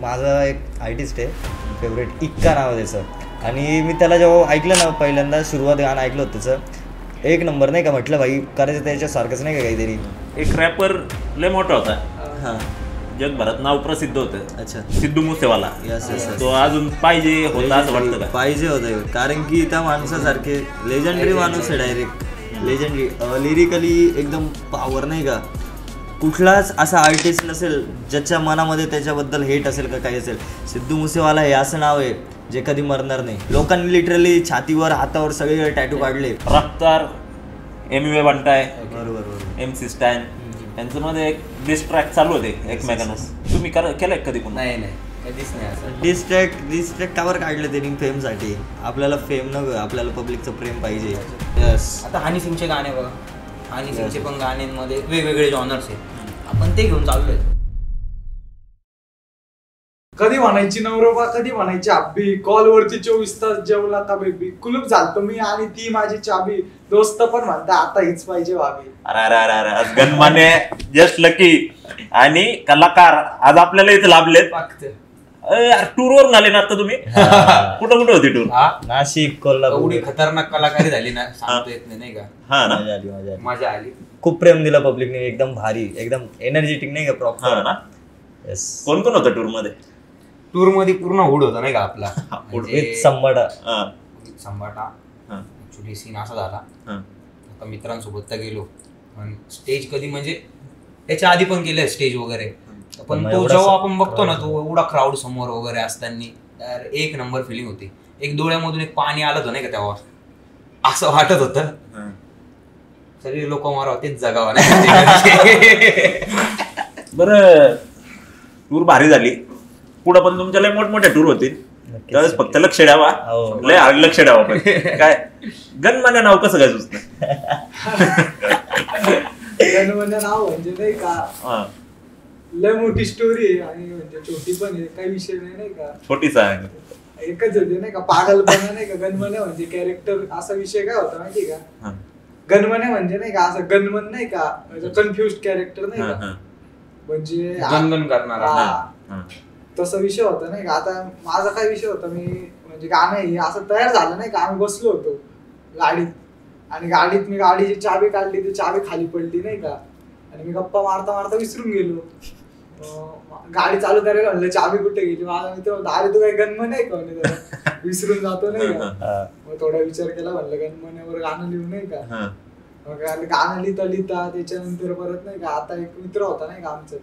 माझा एक आर्टिस्ट आहे फेवरेट, इक्का नाव आहे त्याचं. आणि मी त्याला जेव्हा ऐकलं ना पहिल्यांदा सुरुवात गाणं ऐकलं होतं त्याचं, एक नंबर नाही का, म्हटलं भाई करायचं त्याच्यासारखंच नाही का काहीतरी. एक रॅपर लय मोठा होता, हां जगभरात नाव प्रसिद्ध होतं. अच्छा, सिद्धू मूसेवाला. Yes yes. तो अजून पाहिजे होता असं वाटतं का? पाहिजे होतं, कारण की त्या माणसासारखे लेजंडरी माणूस आहे, डायरेक्ट लेजंडरी, लिरिकली एकदम पॉवर नाही का. कुठलाच असा आर्टिस्ट नसेल ज्याच्या मनामध्ये त्याच्याबद्दल हेट असेल का काही असेल. सिद्धू मूसेवाला हे असं नाव आहे जे कधी मरणार नाही. लोकांनी लिटरली छातीवर हातावर सगळे टॅटू काढले. रफ्तार, एमवे बंटाय, बरोबर, MC स्टॅन यांच्यामध्ये एक डिस ट्रॅक चालू होते एकमेकांना. तुम्ही केलंय कधी पण? नाही नाही, कधीच नाही असं. डिस्ट्रॅक्ट कावर काढले त्यांनी फेमसाठी. आपल्याला फेम नको, आपल्याला पब्लिकचं प्रेम पाहिजे. यस. आता हनी सिंगचे गाणे बघा, हनी सिंगचे पण गाण्यांमध्ये वेगवेगळे जॉनर्स आहेत, आपण ते घेऊन चाललोय. कधी म्हणायची नवरोबा, कधी म्हणायची आब्बी, कॉलवरती 24 तास जेवला का बेबी, कुलूप झालतो मी आणि ती माझी चाबी, दोस्त पण म्हणता आता हीच पाहिजे भाभी. अरे गणमाने, जस्ट लकी आणि कलाकार आज आपल्याला इथे लाभलेत. टूरवर आले ना आता तुम्ही? कुठं कुठं होती टूर? नाशिक, कोल्हापूर. एवढी खतरनाक कलाकारी झाली ना, सांगता येत नाही का. हा ना, मजा आली. खूप प्रेम दिलं पब्लिकने, एकदम भारी, एकदम एनर्जेटिक नाही का, प्रॉपर ना. येस. कोण कोण होतं टूर मध्ये? टूर मध्ये पूर्ण हुड होता नाही का आपला, संबाटा. ऍक्च्युली सीन असा झाला, आता मित्रांसोबत तर गेलो, पण स्टेज कधी म्हणजे त्याच्या आधी पण केलंय स्टेज वगैरे, पण तो जेव्हा आपण बघतो ना, तो एवढा क्राऊड समोर वगैरे असताना तर एक नंबर फिलिंग होती. एक डोळ्यामधून एक पाणी आलं होतं नाही का, तेव्हा असं वाटत होतं सगळे लोक मारा तेच जगावं नाही. बरं, टूर भारी झाली, पुढे पण तुमच्या लय मोठमोठ्या टूर होतील, त्यावेळेस फक्त लक्ष द्यावा, लय लक्ष द्यावा. पण काय गणमान्या नाव कसं काय सुचतं? गणमान्या नाव म्हणजे नाही का लय मोठी स्टोरी आहे आणि म्हणजे छोटी पण आहे, काही विषय नाही का. छोटीच आहे, एकच होते नाही का, पागलपणा नाही का. गणमान्या म्हणजे कॅरेक्टर, असा विषय काय होता माहिती का, गणमान्या म्हणजे नाही का असं गणमन नाही का, कन्फ्युज कॅरेक्टर नाही का, म्हणजे गणगण करणारा तसा विषय होता नाही का. आता माझा काय विषय होता, मी म्हणजे गाणं असं तयार झालं नाही का, आम्ही बसलो होतो गाडीत आणि गाडीत मी गाडीची चाबी काढली, ती चाबी खाली पडली नाही का, आणि मी गप्पा मारता मारता विसरून गेलो. गाडी चालू करायला म्हणलं चाबी कुठे गेली, माझा मित्र म्हणतो अरे तू काही गणमन आहे का, विसरून जातो नाही का. मग थोडा विचार केला, म्हणलं गणमन्यावर गाणं लिहू नाही का. मग गाणं लिहिता त्याच्यानंतर परत नाही का, आता एक मित्र होता नाही का आमचं,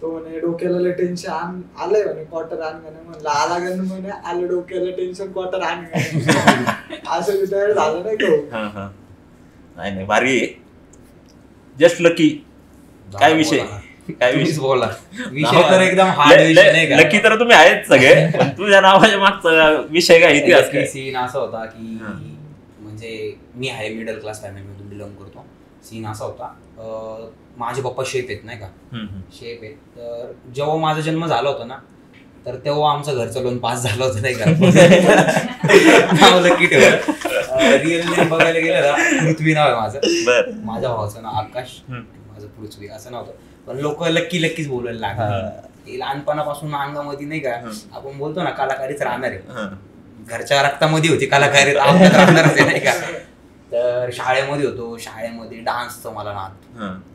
तो म्हणे डोक्याला लय टेन्शन आलंय म्हणे, क्वार्टर आण म्हणे. म्हणलं आला गण म्हणे, आलं डोक्याला टेन्शन, क्वार्टर आण असं तयार झालं नाही का. नाही भारी, जस्ट लकी. काय विषय बोला, विषय तर एकदम हार्ड विषय नाही का. लकी तर तुम्ही आहेत सगळे, पण तुझ्या नावाच्या मागचा विषय काय, इतिहास काय? सीन असा होता की म्हणजे मी आहे मिडल क्लास फॅमिलीमधून बिलॉंग करतो. सीन असा होता, माझे पप्पा शेफ आहेत नाही का, शेफ आहेत. तर जेव्हा माझा जन्म झाला होता ना, तर तेव्हा आमचं घरचं लोन पास झालं होतं नाही का. नाव लकी ठेवलं, रिअल नेम बघायला गेलं ना, पृथ्वी नाव आहे माझं, माझ्या भावाचं नाव आकाश, माझं पृथ्वी असं नाव होतं. पण लोक लक्की लक्कीच बोलायला लागले. ते लहानपणापासून अंगामध्ये नाही का, आपण बोलतो ना कलाकारीच राहणार आहे, घरच्या रक्तामध्ये होती कलाकारी, राहणारच आहे नाही का. तर शाळेमध्ये होतो, शाळेमध्ये डान्सचं मला नाद,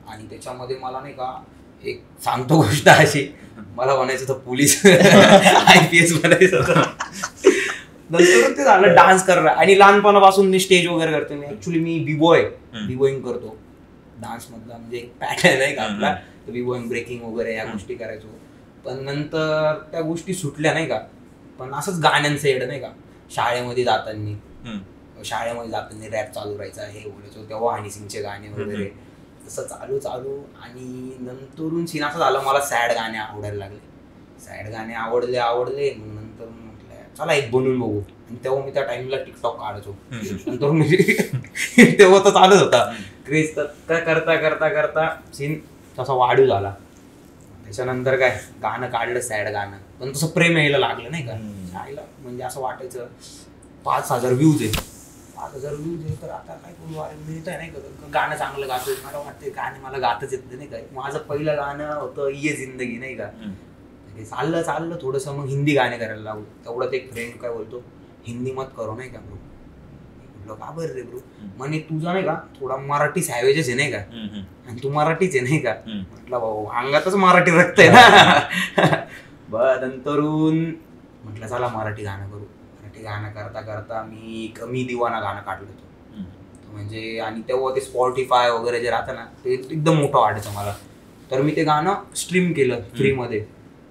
आणि त्याच्यामध्ये मला नाही का एक सांगतो गोष्ट अशी, मला म्हणायचं होतं पोलीस, IPS बनायचं होतं. नंतर ते झालं डान्स करणं, आणि लहानपणापासून मी स्टेज वगैरे करतो. मी ऍक्च्युली मी बिबॉईंग करतो डान्स मधला, म्हणजे एक पॅटर्न आहे का आपला, बिबॉईंग, ब्रेकिंग वगैरे या गोष्टी करायचो. पण नंतर त्या गोष्टी सुटल्या नाही का. पण असंच गाण्यांचं येडं नाही का, शाळेमध्ये जाताना रॅप चालू राहायचा, हे बोलायचो तेव्हा हनी सिंगचे गाणे वगैरे, तसं चालू आणि नंतरून सीन असं झालं, मला सॅड गाणे आवडायला लागले. सॅड गाणे आवडले, मग नंतर म्हटलं चला एक बनवून बघू. आणि तेव्हा मी त्या टाइमला टिकटॉक काढायचो. नंतर म्हणजे तेव्हा तर चालूच होता क्रेज. तर करता सीन तसा वाढू झाला. त्याच्यानंतर काय गाणं काढलं, सॅड गाणं, पण तसं प्रेम यायला लागलं नाही का. म्हणजे असं वाटायचं 5,000 व्ह्यूज आहे, 5,000 व्ह्यूज आहे, तर आता काय करू, मिळत आहे नाही का, गाणं चांगलं गातोय. मला वाटतं गाणे मला गातच येत नाही का. माझं पहिलं गाणं होतं ये जिंदगी नाही का, ते चाललं चाललं थोडंसं मग हिंदी गाणे करायला लागलो. तेवढ्यात एक फ्रेंड काय बोलतो, हिंदी मत करो नाही का ब्रो. म्हटलं का बरं रे ब्रो. म्हणे तुझा नाही का थोडा मराठी सॅवेजेस आहे नाही का, आणि तू मराठीच आहे नाही का. म्हटलं भाऊ अंगातच मराठी रक्त आहे ना. बरं नंतरून म्हटलं चला मराठी गाणं करू. मराठी गाणं करता करता मी कमी दिवाना गाणं काढलं होतं म्हणजे. आणि तेव्हा ते स्पॉटिफाय वगैरे जे राहतं ना ते एकदम मोठं वाटायचं मला. तर मी ते गाणं स्ट्रीम केलं फ्रीमध्ये.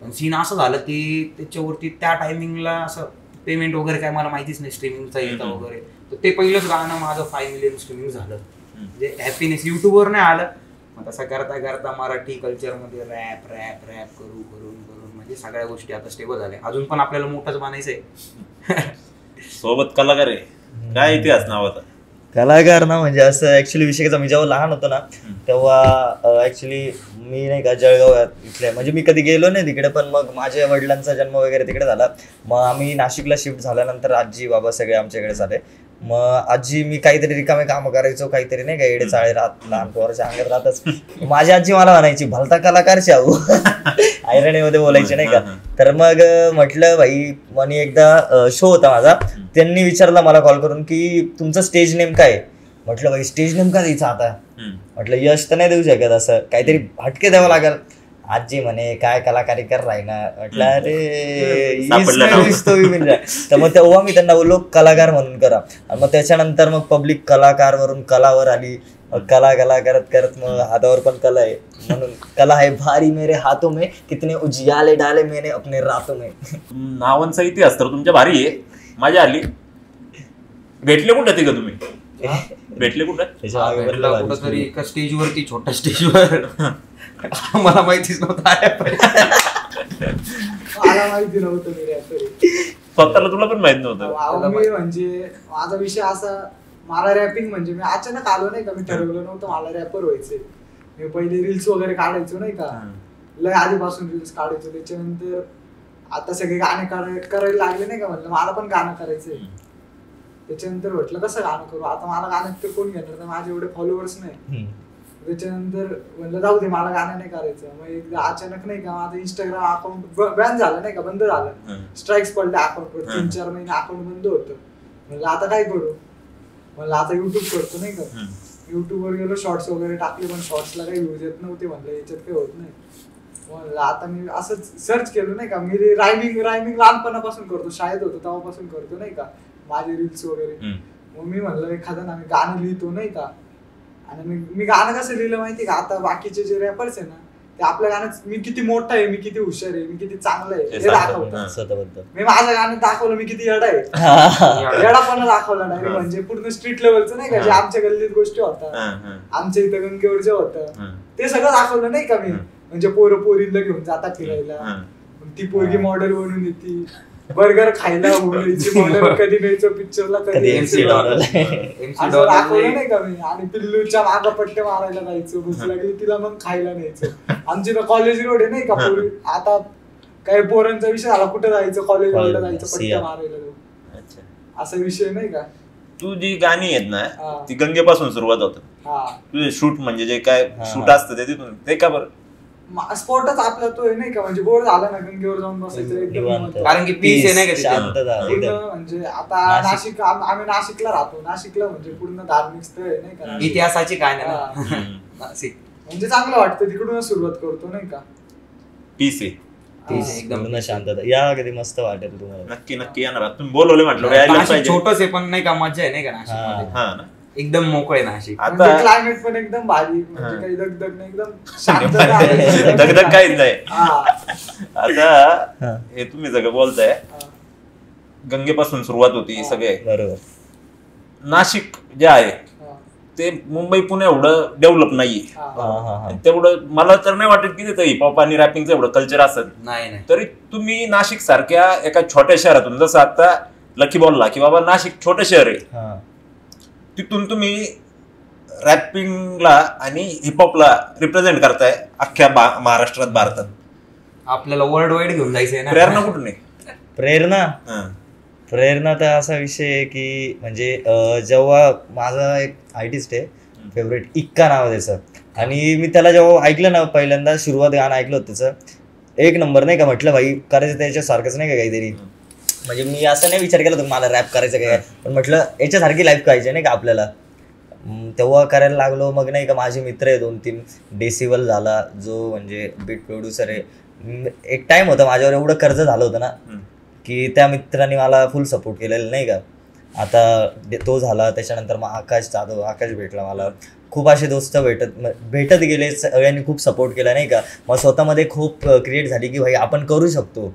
पण सीन असं झालं की त्याच्यावरती त्या टायमिंगला असं पेमेंट वगैरे काय मला माहितीच नाही स्ट्रीमिंगचं येतं वगैरे. तर ते पहिलंच गाणं माझं 5 मिलियन स्ट्रीमिंग झालं. म्हणजे हॅपीनेस युट्यूबवर नाही आलं. मग तसं करता करता मराठी कल्चरमध्ये रॅप रॅप रॅप करून करून करून म्हणजे सगळ्या गोष्टी आता स्टेबल झाल्या. अजून पण आपल्याला मोठंच बनायचंय. सोबत कलाकार आहे, काय इतिहास नावाचा कलाकार ना म्हणजे असं ऍक्च्युली विषय कसा, मी जेव्हा लहान होतो ना तेव्हा ऍक्च्युली मी नाही का जळगाव इथले म्हणजे मी कधी गेलो नाही तिकडे. पण मग माझ्या वडिलांचा जन्म वगैरे तिकडे झाला. मग आम्ही नाशिकला शिफ्ट झाल्यानंतर आजी बाबा सगळे आमच्याकडे झाले. मग आजी मी काहीतरी रिकामे कामं करायचो, काहीतरी नाही का येडे चाळे राहत लहान पोराच्या अंगात राहतच. माझी आजी मला म्हणायची भलता कलाकार शाहू आयरणीमध्ये बोलायचे नाही का. तर मग म्हटलं भाई म्हणे एकदा शो होता माझा, त्यांनी विचारला मला कॉल करून की तुमचं स्टेज नेम काय. म्हटलं भाई स्टेज नेम का द्यायचा आता. म्हटलं यश तर नाही देऊ शकत, असं काहीतरी हटके द्यावं लागेल. आजी म्हणे काय कलाकारी कर राहिना. म्हटलं अरे तर मग तेव्हा मी त्यांना बोललो कलाकार म्हणून करा. आणि मग त्याच्यानंतर मग पब्लिक कलाकार वरून कलावर आली. कला कला करत करत मग हातावर पण कला आहे म्हणून कला आहे भारी मेरे हाथों में कितने उजियाले डाले मैंने अपने रातों में. नावांचा इतिहास तर तुमच्या भारी आहे. मजा आली. भेटले कुठं ते का तुम्ही, भेटले कुठं कुठंतरी एका स्टेजवरती छोट्या स्टेजवर. मला माहितीच नव्हतं. मला माहिती नव्हतं मी रॅपर. स्वतःला तुला पण माहित नव्हतं. मी म्हणजे माझा विषय असा, मला रॅपिंग म्हणजे मी अचानक आलो नाही का. मी ठरवलं नव्हतं मला रॅपर व्हायचंय. मी पहिले रील्स वगैरे काढायचो नाही का, लय आधीपासून रील्स काढायचो. त्याच्यानंतर आता सगळे गाणे करायला लागले नाही का. म्हणलं मला पण गाणं करायचंय. त्याच्यानंतर म्हटलं कसं गाणं करू. आता मला गाणं तर कोण घेणार, तर माझे एवढे फॉलोअर्स नाही. त्याच्यानंतर म्हणलं जाऊ दे मला गाणं नाही करायचं. मग एकदा अचानक नाही का माझं इंस्टाग्राम अकाउंट बॅन झालं नाही का, बंद झालं. स्ट्राईक्स पडले अकाउंटवर. 3-4 महिने अकाउंट बंद होतं. म्हणलं आता काय करू. म्हणलं आता युट्यूब करतो नाही का. युट्यूबवर गेलो, शॉर्ट्स वगैरे टाकले. पण शॉर्ट्सला काही व्ह्यूज येत नव्हते. म्हणलं याच्यात काही होत नाही. म्हणलं आता मी असंच सर्च केलं नाही का. मी रायमिंग लहानपणापासून करतो, शाळेत होतो तेव्हापासून करतो नाही का माझे रील्स वगैरे. मग मी म्हणलं एखादं ना मी गाणं लिहितो नाही का. आणि मी गाणं कसं लिहिलं माहिती का, आता बाकीचे जे रॅपर्स आहे ना ते आपल्या गाण्यात मी किती मोठा आहे, मी किती हुशार आहे, मी किती चांगलं आहे हे दाखवतात. मी माझ्या गाण्यात दाखवलं मी किती येडा आहे. येडापणा दाखवला नाही म्हणजे पूर्ण स्ट्रीट लेवलचं नाही का. जे आमच्या गल्लीत गोष्टी होतात, आमच्या इथं गंगेवर जे होतं ते सगळं दाखवलं नाही का मी. म्हणजे पोरं पोरीला घेऊन जातात फिरायला, ती पोरगी मॉडेल बनून येते, बर्गर खायला मॉडेल कधी न्यायचं पिक्चरला, कधी असं दाखवलं नाही का मी. आणि पिल्लूच्या मागं पट्टे मारायला जायचो, भूक लागली तिला मग खायला न्यायचं. आमची कॉलेज रोड आहे नाही का. पूर्वी आता काही पोरांचा विषय झाला कुठे जायचं, कॉलेज रोडला जायचं पट्टे मारायला जाऊ, असा विषय नाही का. तू जी गाणी आहेत ना ती गंगेपासून सुरुवात होतं. तुझे शूट म्हणजे जे काय शूट असतं ते तिथून, ते का बरं स्पॉटच आपला तो आहे नाही का. म्हणजे बोर झाला ना गंगेवर जाऊन बसायचं एकदम, कारण की पीस आहे नाही का. म्हणजे आता नाशिक, आम्ही नाशिकला राहतो. नाशिकला म्हणजे पूर्ण धार्मिक स्थळ आहे नाही का. इतिहासाची काय नाशिक म्हणजे चांगलं वाटतं. तिकडूनच सुरुवात करतो नाही का. पीस आहे एकदम शांतता. या कधी मस्त वाटेल तुम्हाला. नक्की नक्की येणार. तुम्ही बोलवले म्हटलं छोटंच आहे पण नाही का मजा आहे नाही का नाशिक. हा ना एकदम मोकळे नाशिक. आता क्लायमेट पण एकदम भारी, म्हणजे काही दगदग नाही, एकदम शांत. दगदग काहीच नाही. आता हे तुम्ही सगळं बोलताय गंगेपासून सुरुवात होती सगळे बरोबर. नाशिक जे आहे ते मुंबई पुणे एवढं डेव्हलप नाहीये. तेवढं मला तर नाही वाटत की तिथं हिपहॉप आणि रॅपिंगचं एवढं कल्चर असत नाही. तरी तुम्ही नाशिक सारख्या एका छोट्या शहरातून, जसं आता लकी बोलला की बाबा नाशिक छोटं शहर आहे, तिथून तुम्ही रॅपिंगला आणि हिपहॉपला रिप्रेझेंट करताय अख्ख्या महाराष्ट्रात, भारतात. आपल्याला वर्ल्ड वाईड घेऊन जायचंय ना. प्रेरणा कुठून आहे? प्रेरणा तर असा विषय आहे की म्हणजे जेव्हा माझा एक आर्टिस्ट आहे फेवरेट, इक्का नाव त्याचं, आणि मी त्याला जेव्हा ऐकलं ना पहिल्यांदा सुरुवात गाणं ऐकलं होतं त्याचं, एक नंबर नाही का. म्हटलं भाई करायचं त्याच्यासारखंच नाही का काहीतरी. म्हणजे मी असं नाही विचार केला मला रॅप करायचं काय, पण म्हटलं याच्यासारखी लाईफ पाहिजे नाही का आपल्याला. तेव्हा करायला लागलो. मग नाही का माझे मित्र आहे 2-3, डेसिबल झाला जो म्हणजे बीट प्रोड्युसर आहे. एक टाइम होता माझ्यावर एवढं कर्ज झालं होतं ना की त्या मित्राने मला फुल सपोर्ट केलेलं नाही का. आता तो झाला, त्याच्यानंतर मग आकाश भेटला मला. खूप असे दोस्त भेटत गेले, सगळ्यांनी खूप सपोर्ट केला नाही का. मग स्वतःमध्ये खूप क्रिएट झाली की भाई आपण करू शकतो.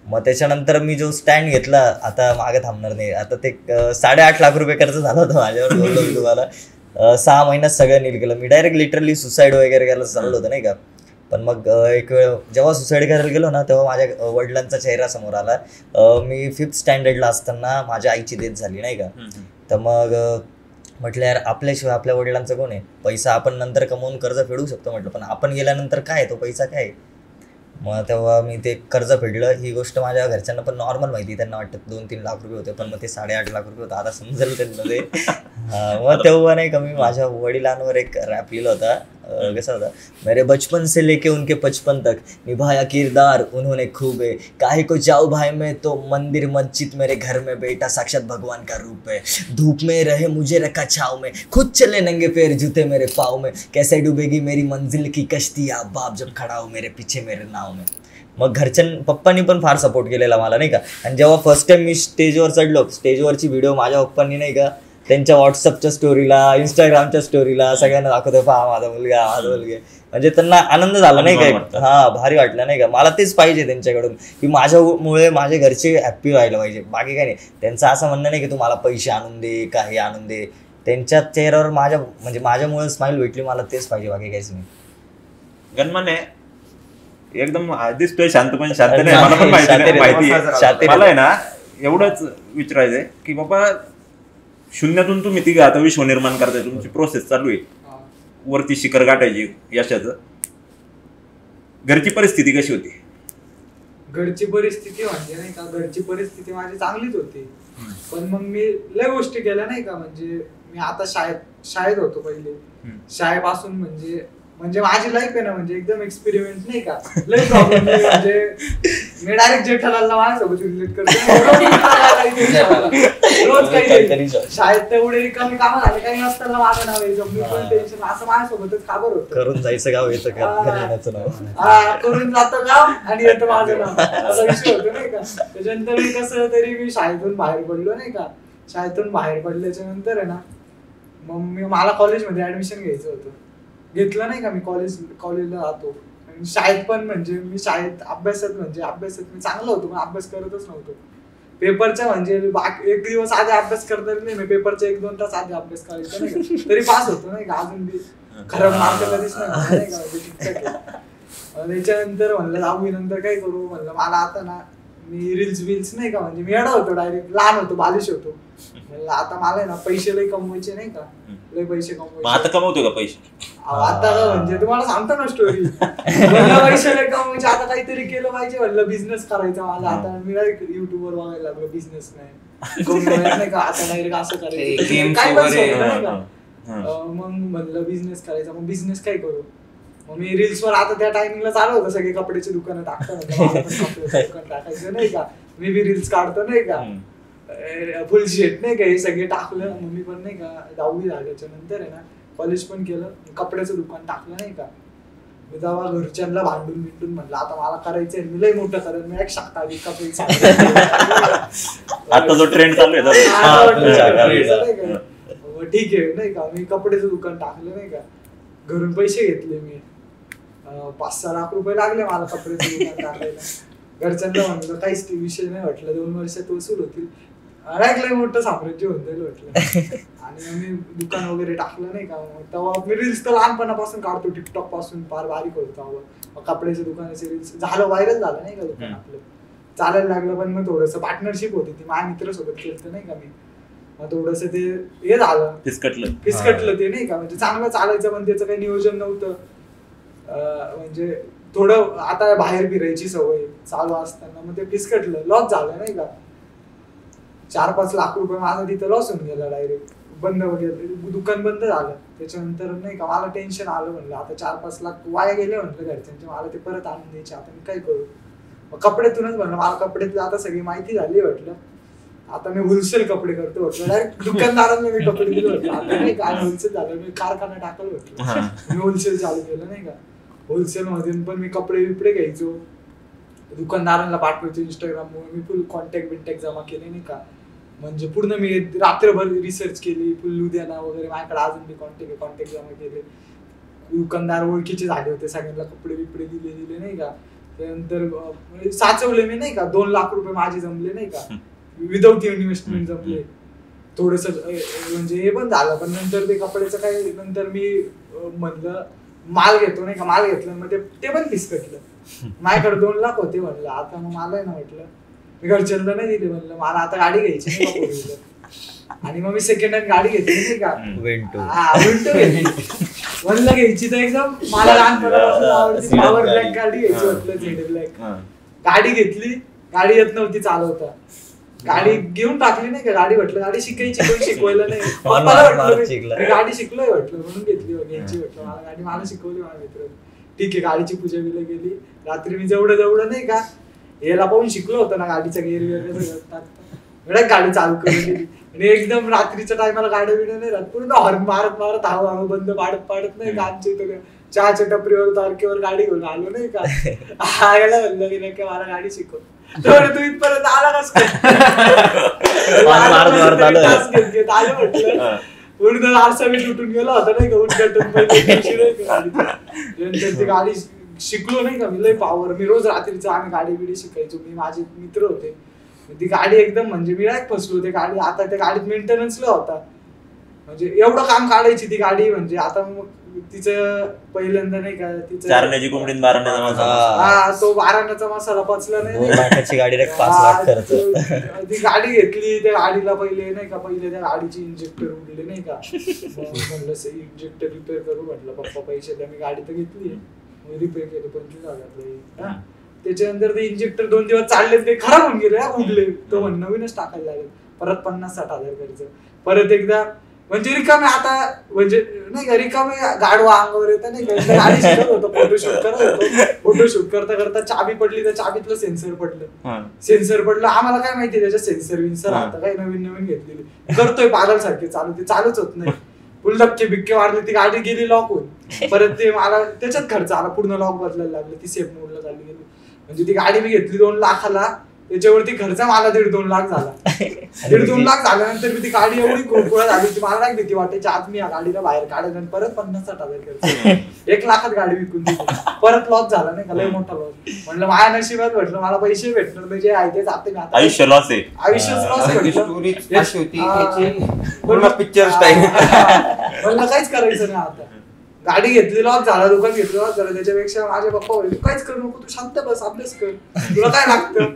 मग त्याच्यानंतर मी जो स्टँड घेतला, आता मागे थांबणार नाही. आता ते 8.5 लाख रुपये खर्च झाला होता माझ्यावर. बोललो मी तुम्हाला 6 महिन्यात सगळं नील केलं मी. डायरेक्ट लिटरली सुसाईड वगैरे करायला चाललं होतं नाही का. पण मग एक वेळ जेव्हा सुसाईड करायला गेलो ना, तेव्हा माझ्या वडिलांचा चेहरा समोर आला. मी 5th स्टँडर्डला असताना माझ्या आईची डेथ झाली नाही का. तर मग म्हटलं यार आपल्याशिवाय आपल्या वडिलांचं कोण आहे. पैसा आपण नंतर कमवून कर्ज फेडू शकतो म्हटलं, पण आपण गेल्यानंतर काय तो पैसा काय. मग तेव्हा मी ते कर्ज फेडलं. ही गोष्ट माझ्या घरच्यांना पण नॉर्मल माहिती. त्यांना वाटतं 2-3 लाख रुपये होते, पण मग ते 8.5 लाख रुपये होतं. आता समजेल त्यांना ते. मग तेव्हा नाही का मी माझ्या वडिलांवर एक रॅप लिहिला होता. कसा होता, मेरे बचपन से लेके उनके 55 तक निभाया किरदार उन्होंने खूब है, काहे को जाओ भाई मैं तो मंदिर मस्जिद मेरे घर में बेटा साक्षात भगवान का रूप है, धूप में रहे मुझे रखा छाव में, खुद चले नंगे पैर जूते मेरे पाँव में, कैसे डूबेगी मेरी मंजिल की कश्ती आप बाप जब खड़ा हो मेरे पीछे मेरे नाव में. मग पप्पांनी पण फार सपोर्ट केलेला मला नाही का. आणि जेव्हा फर्स्ट टाइम मी स्टेजवर चढलो, स्टेजवरची व्हिडिओ माझ्या पप्पांनी नाही का त्यांच्या व्हॉट्सअपच्या स्टोरीला, इंस्टाग्रामच्या स्टोरीला सगळ्यांना दाखवतो, पहा माझा मुलगा. म्हणजे त्यांना आनंद झाला नाही का. भारी वाटलं नाही का. मला तेच पाहिजे त्यांच्याकडून की माझ्यामुळे माझे घरचे हॅप्पी व्हायला पाहिजे. बाकी काय नाही. त्यांचं असं म्हणणं नाही की तू मला पैसे आणून दे, काही आणून दे. त्यांच्या चेहऱ्यावर माझ्यामुळे स्माइल भेटली, मला तेच पाहिजे, बाकी काहीच नाही. गणमाने एकदम दिसतोय शांत, पण शांत नाही. मला पण माहिती मला आहे ना. एवढंच विचारायचंय की बाबा शून्यातून तुम्ही तिघं आता विश्व निर्माण करताय, तुमची प्रोसेस चालू आहे, वरती शिखर गाठायची यशाचं. घरची परिस्थिती कशी होती? घरची परिस्थिती म्हणजे नाही का, घरची परिस्थिती माझी चांगलीच होती. पण मग मी लय गोष्टी केल्या नाही का. म्हणजे मी आता शाळेत होतो पहिले. शाळेपासून म्हणजे माझी लाईफ आहे ना, म्हणजे एकदम एक्सपेरिमेंट नाही का. लय प्रॉब्लेम नाही. म्हणजे मी डायरेक्ट जेठालालला माझ्यासोबत रिलेट करतो. रोज काही शाळेत तेवढे कमी कामं झाले, काही नसताना माझं नाव यायचं, मी पण टेन्शन, असं माझ्यासोबतच खबर होतं. करून जायचं गाव येतं नाव, करून जातं गाव आणि येतं माझं नाव, असा विषय होतो नाही का. त्याच्यानंतर मी कसं तरी मी शाळेतून बाहेर पडलो नाही का. शाळेतून बाहेर पडल्याच्या नंतर आहे ना, मग मला कॉलेजमध्ये ऍडमिशन घ्यायचं होतं. घेतलं नाही का. मी कॉलेजला जातो. शाळेत पण म्हणजे मी शाळेत अभ्यासात मी चांगलं होतो, पण अभ्यास करतच नव्हतो. पेपरच्या म्हणजे एक दिवस आधी अभ्यास करता नाही, मी पेपरच्या 1-2 तास आधी अभ्यास करायचो नाही का, तरी पास होतो नाही का. अजून बी खरं मार्क कधीच नाही का. त्याच्यानंतर म्हणलं 10वी नंतर काय करू म्हणलं. मला आता ना मी रील्स नाही का, म्हणजे मी एडा होतो, डायरेक्ट लहान होतो, बालिश होतो. म्हणलं आता मला ना पैसे लय कमवायचे नाही का, लय पैसे कमवायचे. आता कमवतो का पैसे? आता म्हणजे तुम्हाला सांगतो ना स्टोरी. पैसे लय कमवायचे, आता काहीतरी केलं पाहिजे म्हणलं, बिझनेस करायचा मला. आता मी डायरेक्ट युट्यूबवर बघायला लागलो बिझनेस नाही का. आता डायरेक्ट असं करायचं काय नाही का. मग म्हणलं बिझनेस करायचा. मग बिझनेस काय करू. मग मी रील्सवर आता त्या टायमिंगला चालू होतं, सगळे कपड्याची दुकानं टाकतात टाकायचं नाही का. मी बी रील्स काढतो नाही का, फुल शेट नाही का, हे सगळे टाकलं. मग मी पण नाही का 10वी झाल्याच्या नंतर आहे ना कॉलेज पण केलं, कपड्याचं दुकान टाकलं नाही का. मी तेव्हा घरच्यांना भांडून म्हणलं आता मला करायचंय, मी लय मोठं करेन, मी एक शकता आता जो ट्रेंड चालू आहे ठीक आहे नाही का. मी कपड्याचं दुकान टाकलं नाही का. घरून पैसे घेतले मी, 5-6 लाख रुपये लागले मला कपड्याचं दुकान टाकायला. घरच्यांना म्हणलं काहीच विषय नाही वाटलं, 2 वर्षात वसूल होतील, लय मोठं साम्राज्य होऊन जाईल म्हटलं. आणि मी दुकान वगैरे टाकलं नाही का. तेव्हा मी रील्स तर लहानपणापासून काढतो, टिकटॉक पासून फार बारीक होतो. मग कपड्याच्या दुकानाचे रील्स झालं, व्हायरल झालं नाही का दुकान आपलं, चालायला लागलं. पण मग थोडंसं पार्टनरशिप होती ती, माझ्या मित्रासोबत केलं नाही का मी. मग थोडंसं ते हे झालं, फिसकटलं ते नाही का. म्हणजे चांगलं चालायचं पण त्याचं काही नियोजन नव्हतं. म्हणजे थोडं आता बाहेर फिरायची सवय चालू असताना मग ते फिसकटलं, लॉस झालं नाही का. 4-5 लाख रुपये माझा तिथं लॉस होऊन गेला डायरेक्ट. बंद वगैरे, दुकान बंद झालं. त्याच्यानंतर नाही का मला टेन्शन आलं, म्हणलं आता 4-5 लाख वाया गेले म्हटलं घरच्यांचे, मला ते परत आणून द्यायचे, आता मी काय करू. कपड्यातूनच म्हणलं मला कपड्यातली आता सगळी माहिती झाली, म्हटलं आता मी होलसेल कपडे करतो म्हटलं. डायरेक्ट दुकानदारांना मी कपडे दिले म्हटलं, आता नाही काय होलसेल झालं, मी कारखाना टाकलं म्हटलं. मी होलसेल चालू केलं नाही का. होलसेल मधून पण मी कपडे बिपडे घ्यायचो, दुकानदारांना पाठवायचो इंस्टाग्रामवर. मी फुल कॉन्टॅक्ट जमा केले नाही का. म्हणजे पूर्ण मी रात्रभर रिसर्च केली, फुल लुधियाना वगैरे माझ्याकडे अजून मी कॉन्टॅक्ट जमा केले. दुकानदार ओळखीचे झाले होते, सगळ्यांना कपडे बिपडे दिले नाही का. त्यानंतर साचवले मी नाही का, 2 लाख रुपये माझे जमले नाही का, विदाऊट इन्व्हेस्टमेंट जमले. थोडस म्हणजे हे पण झालं. पण नंतर ते कपड्याचं काय, नंतर मी म्हणलं माल घेतो नाही का, माल घेतलं मग ते पण फिसकटलं. माझ्याकडे 2 लाख होते, म्हणलं आता मग मला आहे ना, म्हटलं मी घरच्यांना नाही दिले, म्हणलं मला आता गाडी घ्यायची. आणि मग मी सेकंड हँड गाडी घेतली नाही का, विंटो घेतली. म्हणलं घ्यायची तर एकदम मला लहानपणापासून आवडती पॉवर ब्लॅक गाडी घ्यायची, म्हटलं झेड ब्लॅक. गाडी घेतली, गाडी येत नव्हती चालवता, गाडी घेऊन टाकली नाही का. गाडी म्हटलं गाडी शिकायची, पण शिकवायला नाही. गाडी शिकलोय म्हटलं म्हणून घेतली, घ्यायची म्हटलं मला गाडी, मला शिकवली माझ्या मित्र. ठीक आहे, गाडीची पूजा बिला गेली. रात्री मी जेवढं नाही का याला पाहून शिकलो होतं ना, गाडीचा गेअर वगैरे गाडी चालू करून गेली. आणि एकदम रात्रीच्या टायमाला गाड्या बिड्या नाही राहत, पूर्ण हॉर्न मारत हवा बंद पाडत नाही का. आमच्या इथं चहाच्या टपरीवर तारखेवर गाडी घेऊन आलो नाही का. आयला म्हणलं की नाही का मला गाडी शिकव. तू इथपर्यंत आला कस आलं म्हटलं. पूर्ण आरसा मी तुटून गेला होता नाही का, उद्घाटन नंतर ती गाडी शिकलो नाही का. मी लय पॉवर, मी रोज रात्रीचं आम्ही गाडी बिडी शिकायचो, मी माझे मित्र होते. ती गाडी एकदम म्हणजे मी नाही फसलो ते गाडी. आता त्या गाडीत मेंटेनन्स लय होता, म्हणजे एवढं काम काढायची ती गाडी. म्हणजे आता मग तिचं पहिल्यांदा नाही का, तिचं 4 आण्याची कोंबडीत 12 आण्याचा मसाला, तो 12 आण्याचा मसाला पचला नाही. गाडी 5 लाख खर्च. ती गाडी घेतली, त्या गाडीला पहिले त्या गाडीची इंजेक्टर उडले नाही का. म्हणलं इंजेक्टर रिपेअर करू, म्हटलं पप्पा पैसे द्या. मी गाडी तर घेतली, रिपेअर केली 25,000. त्याच्यानंतर ते इंजेक्टर 2 दिवस चालले, ते खराब होऊन गेले, उडले. तो म्हण नवीनच टाकायला लागेल. परत 50-60,000 खर्च. परत एकदा म्हणजे रिकामे आता म्हणजे नाही का, रिकामे गाडवा अंगावर येतं नाही का. गाडी शिकत होतो, फोटोशूट करत होतो. फोटोशूट करता चाबी पडली, तर चाबीतलं सेन्सर पडलं. आम्हाला काय माहिती त्याच्यात सेन्सर आता काय नवीन घेतलेली. करतोय पागलसारखे चालू, ते चालूच होत नाही. फुल धक्के बिक्के मारले, ती गाडी गेली लॉक होऊन. परत ते मला त्याच्यात खर्च आला, पूर्ण लॉक बदलायला लागलं. ती सेफ मोडला चालली गेली. म्हणजे ती गाडी मी घेतली 2 लाखाला, त्याच्यावरती खर्च मला 1.5-2 लाख झाला. 1.5-2 लाख झाल्यानंतर मी ती गाडी एवढी कुळकुळा झाली की मला नाही भीती वाटायची आज मी या गाडीला बाहेर काढेल. आणि परत 50-60,000 खर्च, 1 लाखात गाडी विकून दिली. परत लॉस झाला नाही का, लय मोठा लॉस. म्हणलं माझ्या नशिबात म्हटलं मला पैसे भेटणार म्हणजे आहे ते जाते मी आता. आयुष्य लॉस आहे, आयुष्यच लॉस पिक्चर स्टाईल. म्हणलं काहीच करायचं नाही आता. गाडी घेतली लॉस झाला, दुकान घेतलं लॉस झालं. त्याच्यापेक्षा माझे पप्पा बोलले काहीच करू नको, तू शांत बस, अभ्यास कर, तुला काय लागतं,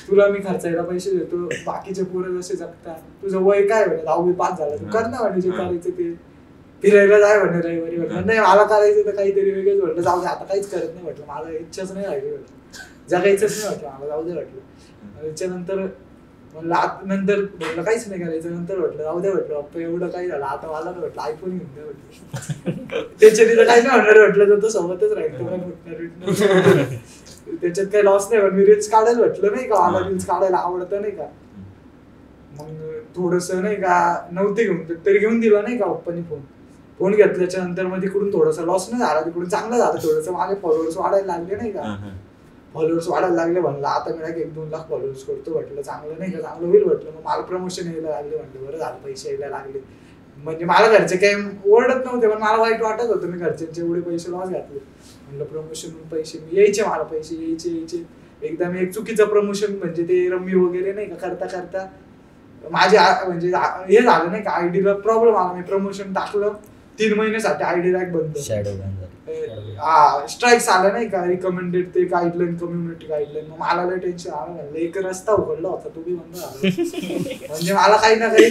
तुला मी खर्चायला पैसे देतो, बाकीचे पोरं जसे जगतात. तुझं वय काय म्हणे 10वी पास झालं, तू कर ना म्हणे जे करायचं ते. फिरायला जाय म्हणे रविवारी. म्हटलं नाही मला करायचं तर काहीतरी वेगळंच. म्हटलं जाऊ दे आता काहीच करत नाही, म्हटलं मला इच्छाच नाही राहिली, म्हटलं जगायचंच नाही, म्हटलं मला जाऊ दे. म्हटलं त्याच्यानंतर म्हणलं नंतर म्हटलं काहीच नाही करायचं. नंतर म्हटलं जाऊ दे, म्हटलं बाप्पा एवढं काही झालं आता मला ना म्हटलं आयफोन घेऊन द्या म्हटलं. त्याच्याने तर काही नाही होणार म्हटलं, तो सोबतच राहील, काय म्हटणार त्याच्यात काही लॉस नाही. पण मी रील्स काढायला म्हटलं नाही का, मला रील्स काढायला आवडतं नाही का. मग थोडस नाही का नव्हते घेऊन तरी घेऊन दिला नाही का पप्पानी फोन घेतल्याच्या नंतर मग तिकडून थोडासा लॉस नाही झाला, तिकडून चांगलं झालं. थोडंसं माझे फॉलोअर्स वाढायला लागले नाही का, फॉलोअर्स वाढायला लागले. म्हणलं आता मी 1-2 लाख फॉलोअर्स करतो, म्हटलं चांगलं नाही का, चांगलं होईल म्हटलं. मग मला प्रमोशन यायला लागले, म्हटलं बरं झालं पैसे यायला लागले. म्हणजे मला घरचे काही ओरडत नव्हते, पण मला वाईट वाटत होतं मी घरच्यांचे एवढे पैसे लॉस घातले. म्हणलं प्रमोशन पैसे यायचे, मला पैसे यायचे. एकदा मी एक चुकीचं प्रमोशन म्हणजे ते रम्मी वगैरे नाही का करता माझे म्हणजे हे झालं नाही का, आयडीला प्रॉब्लेम आला. मी प्रमोशन टाकलं 3 महिन्यासाठी आयडी रॅक बंद, स्ट्राईक्स आला नाही का, रिकमेंडेड ते गाईडलाईन, कम्युनिटी गाईडलाईन. मग मला लय टेन्शन आलं. म्हणलं एक रस्ता उघडला होता तो बी बंद झाला. म्हणजे मला काही ना काही